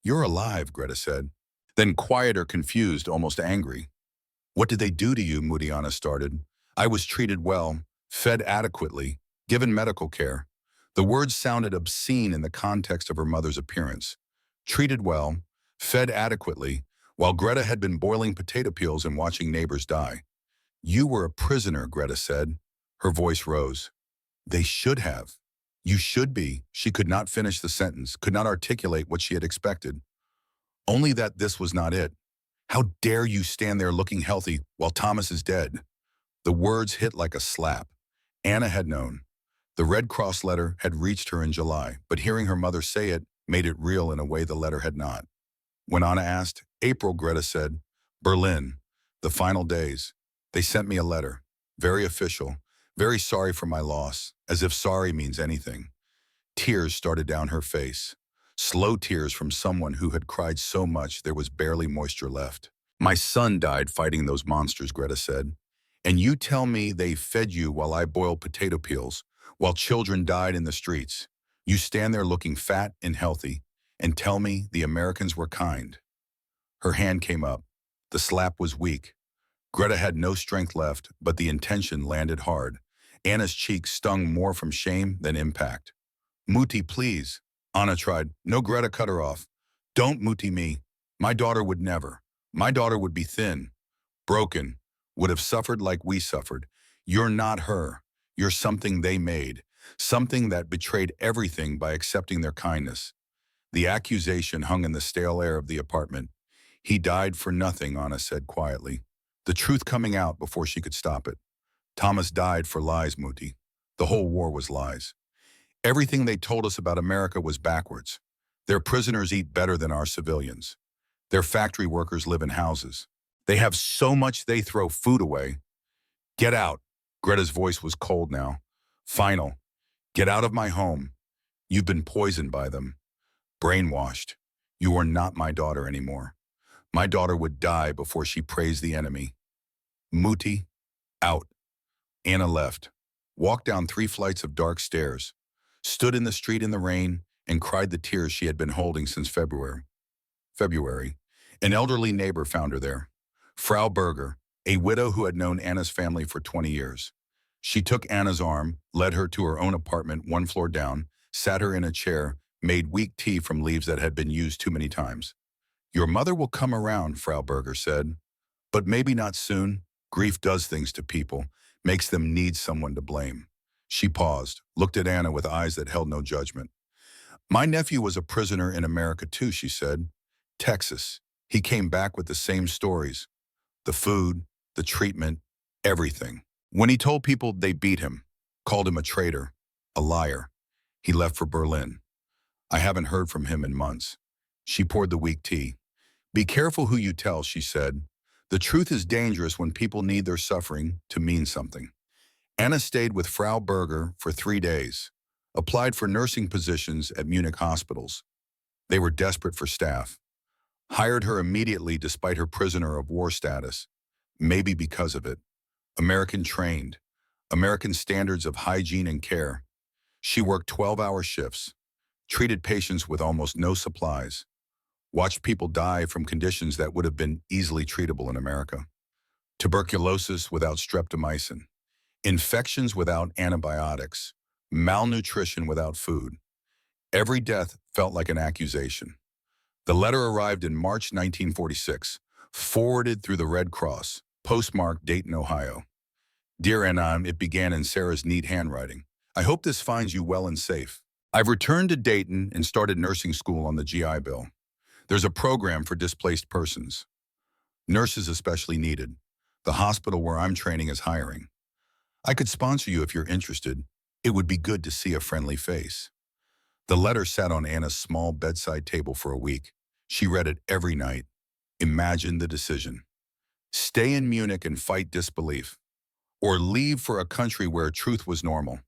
"You're alive," Greta said. Then quieter, confused, almost angry. "What did they do to you?" Mudiana started. "I was treated well, fed adequately, given medical care." The words sounded obscene in the context of her mother's appearance. Treated well, fed adequately, while Greta had been boiling potato peels and watching neighbors die. "You were a prisoner," Greta said. Her voice rose. "They should have. You should be." She could not finish the sentence, could not articulate what she had expected. Only that this was not it. "How dare you stand there looking healthy while Thomas is dead?" The words hit like a slap. Anna had known. The Red Cross letter had reached her in July, but hearing her mother say it made it real in a way the letter had not. When Anna asked, "April," Greta said, "Berlin, the final days. They sent me a letter. Very official. Very sorry for my loss, as if sorry means anything." Tears started down her face. Slow tears from someone who had cried so much there was barely moisture left. "My son died fighting those monsters," Greta said. "And you tell me they fed you while I boiled potato peels, while children died in the streets. You stand there looking fat and healthy, and tell me the Americans were kind." Her hand came up. The slap was weak. Greta had no strength left, but the intention landed hard. Anna's cheeks stung more from shame than impact. "Muti, please." Anna tried. "No," Greta cut her off. "Don't Muti me. My daughter would never. My daughter would be thin, broken, would have suffered like we suffered. You're not her. You're something they made, something that betrayed everything by accepting their kindness." The accusation hung in the stale air of the apartment. "He died for nothing," Anna said quietly, the truth coming out before she could stop it. "Thomas died for lies, Muti. The whole war was lies. Everything they told us about America was backwards. Their prisoners eat better than our civilians. Their factory workers live in houses. They have so much they throw food away. Get out." Greta's voice was cold now. Final. "Get out of my home. You've been poisoned by them. Brainwashed. You are not my daughter anymore. My daughter would die before she praised the enemy. Muti, out." Anna left, walked down 3 flights of dark stairs, stood in the street in the rain, and cried the tears she had been holding since February. An elderly neighbor found her there. Frau Berger, a widow who had known Anna's family for 20 years. She took Anna's arm, led her to her own apartment 1 floor down, sat her in a chair, made weak tea from leaves that had been used too many times. "Your mother will come around," Frau Berger said. "But maybe not soon. Grief does things to people, makes them need someone to blame." She paused, looked at Anna with eyes that held no judgment. "My nephew was a prisoner in America too," she said. "Texas. He came back with the same stories. The food, the treatment, everything. When he told people, they beat him, called him a traitor, a liar. He left for Berlin. I haven't heard from him in months." She poured the weak tea. "Be careful who you tell," she said. "The truth is dangerous when people need their suffering to mean something." Anna stayed with Frau Berger for 3 days. applied for nursing positions at Munich hospitals. They were desperate for staff. Hired her immediately despite her prisoner of war status. Maybe because of it. American trained. American standards of hygiene and care. She worked 12-hour shifts, treated patients with almost no supplies, watched people die from conditions that would have been easily treatable in America. Tuberculosis without streptomycin, infections without antibiotics, malnutrition without food. Every death felt like an accusation. The letter arrived in March 1946, forwarded through the Red Cross, postmarked Dayton, Ohio. Dear Anna, it began in Sarah's neat handwriting. I hope this finds you well and safe. I've returned to Dayton and started nursing school on the GI Bill. There's a program for displaced persons. Nurses especially needed. The hospital where I'm training is hiring. I could sponsor you if you're interested. It would be good to see a friendly face. The letter sat on Anna's small bedside table for a week. She read it every night. Imagine the decision. Stay in Munich and fight disbelief, or leave for a country where truth was normal.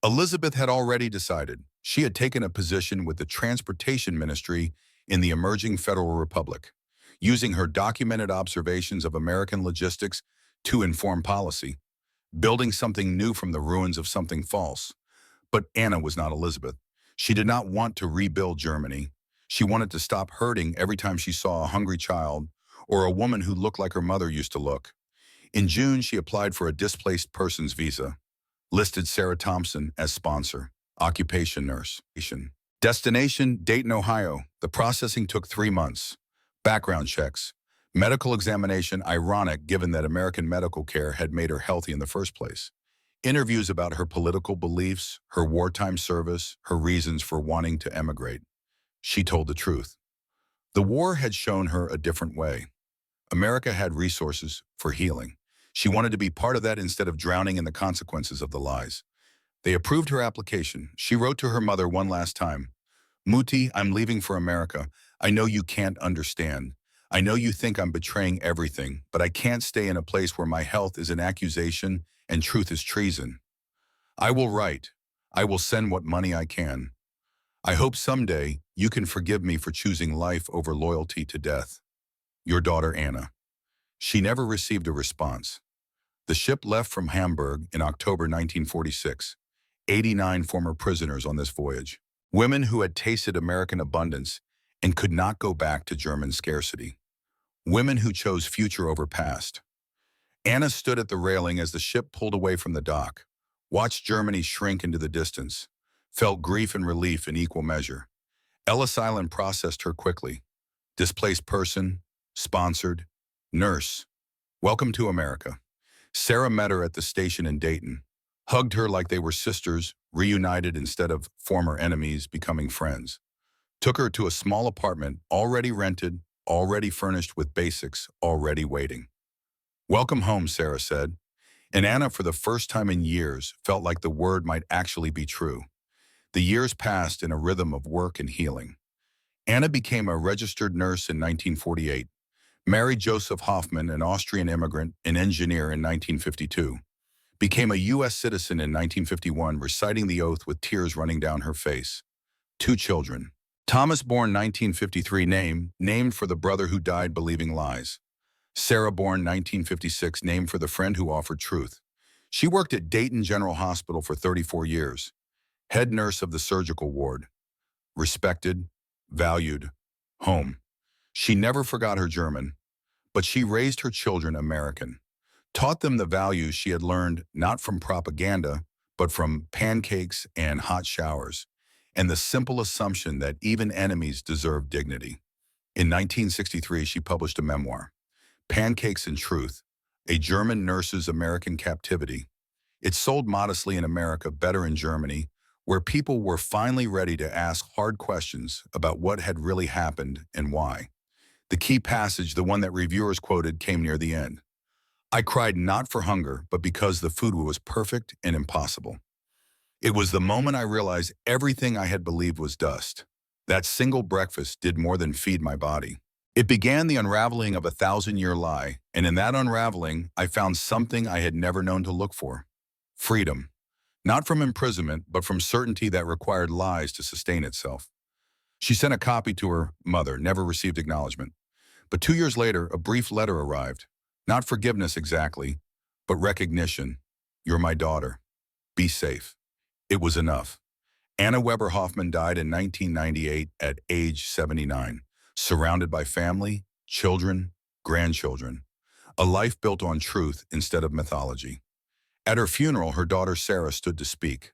Elizabeth had already decided. She had taken a position with the Transportation Ministry in the emerging Federal Republic, using her documented observations of American logistics to inform policy, building something new from the ruins of something false. But Anna was not Elizabeth. She did not want to rebuild Germany. She wanted to stop hurting every time she saw a hungry child or a woman who looked like her mother used to look. In June, she applied for a displaced persons visa, listed Sarah Thompson as sponsor, occupation nurse. Destination, Dayton, Ohio. The processing took 3 months. Background checks. Medical examination, ironic given that American medical care had made her healthy in the first place. Interviews about her political beliefs, her wartime service, her reasons for wanting to emigrate. She told the truth. The war had shown her a different way. America had resources for healing. She wanted to be part of that instead of drowning in the consequences of the lies. They approved her application. She wrote to her mother one last time. Mutti, I'm leaving for America. I know you can't understand. I know you think I'm betraying everything, but I can't stay in a place where my health is an accusation and truth is treason. I will write. I will send what money I can. I hope someday you can forgive me for choosing life over loyalty to death. Your daughter, Anna. She never received a response. The ship left from Hamburg in October 1946. 89 former prisoners on this voyage. Women who had tasted American abundance and could not go back to German scarcity. Women who chose future over past. Anna stood at the railing as the ship pulled away from the dock, watched Germany shrink into the distance, felt grief and relief in equal measure. Ellis Island processed her quickly. Displaced person, sponsored, nurse. Welcome to America. Sarah met her at the station in Dayton, hugged her like they were sisters, reunited instead of former enemies becoming friends. Took her to a small apartment, already rented, already furnished with basics, already waiting. Welcome home, Sarah said. And Anna, for the first time in years, felt like the word might actually be true. The years passed in a rhythm of work and healing. Anna became a registered nurse in 1948, married Joseph Hoffman, an Austrian immigrant and engineer, in 1952, became a U.S. citizen in 1951, reciting the oath with tears running down her face. 2 children. Thomas, born 1953, named for the brother who died believing lies. Sarah, born 1956, named for the friend who offered truth. She worked at Dayton General Hospital for 34 years, head nurse of the surgical ward. Respected, valued, home. She never forgot her German, but she raised her children American, taught them the values she had learned not from propaganda, but from pancakes and hot showers, and the simple assumption that even enemies deserve dignity. In 1963, she published a memoir, Pancakes and Truth, A German Nurse's American Captivity. It sold modestly in America, better in Germany, where people were finally ready to ask hard questions about what had really happened and why. The key passage, the one that reviewers quoted, came near the end. I cried not for hunger, but because the food was perfect and impossible. It was the moment I realized everything I had believed was dust. That single breakfast did more than feed my body. It began the unraveling of a 1,000-year lie, and in that unraveling, I found something I had never known to look for. Freedom. Not from imprisonment, but from certainty that required lies to sustain itself. She sent a copy to her mother, never received acknowledgement. But 2 years later, a brief letter arrived. Not forgiveness exactly, but recognition. You're my daughter. Be safe. It was enough. Anna Weber Hoffman died in 1998 at age 79, surrounded by family, children, grandchildren. A life built on truth instead of mythology. At her funeral, her daughter Sarah stood to speak.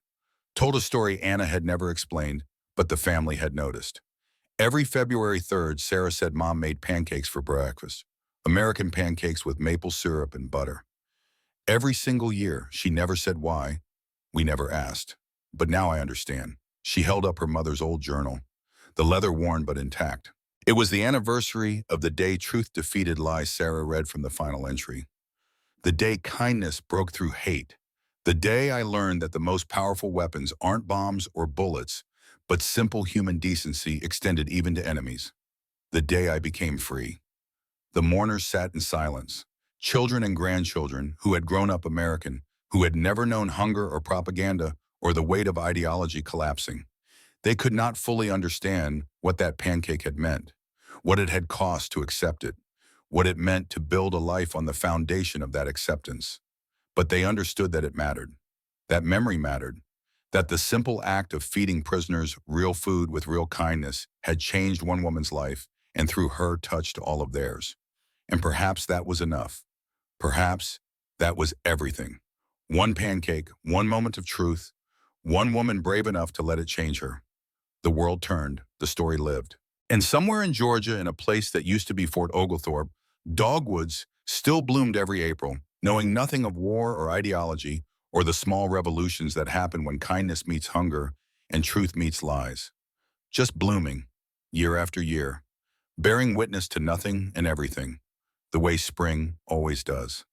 Told a story Anna had never explained, but the family had noticed. Every February 3rd, Sarah said Mom made pancakes for breakfast. American pancakes with maple syrup and butter. Every single year, she never said why. We never asked. But now I understand. She held up her mother's old journal, the leather worn but intact. It was the anniversary of the day truth defeated lies. Sarah read from the final entry. The day kindness broke through hate. The day I learned that the most powerful weapons aren't bombs or bullets, but simple human decency extended even to enemies. The day I became free. The mourners sat in silence. Children and grandchildren who had grown up American, who had never known hunger or propaganda or the weight of ideology collapsing. They could not fully understand what that pancake had meant, what it had cost to accept it, what it meant to build a life on the foundation of that acceptance. But they understood that it mattered, that memory mattered, that the simple act of feeding prisoners real food with real kindness had changed one woman's life and through her touched all of theirs. And perhaps that was enough. Perhaps that was everything. One pancake, one moment of truth, one woman brave enough to let it change her. The world turned, the story lived. And somewhere in Georgia, in a place that used to be Fort Oglethorpe, dogwoods still bloomed every April, knowing nothing of war or ideology or the small revolutions that happen when kindness meets hunger and truth meets lies. Just blooming, year after year, bearing witness to nothing and everything, the way spring always does.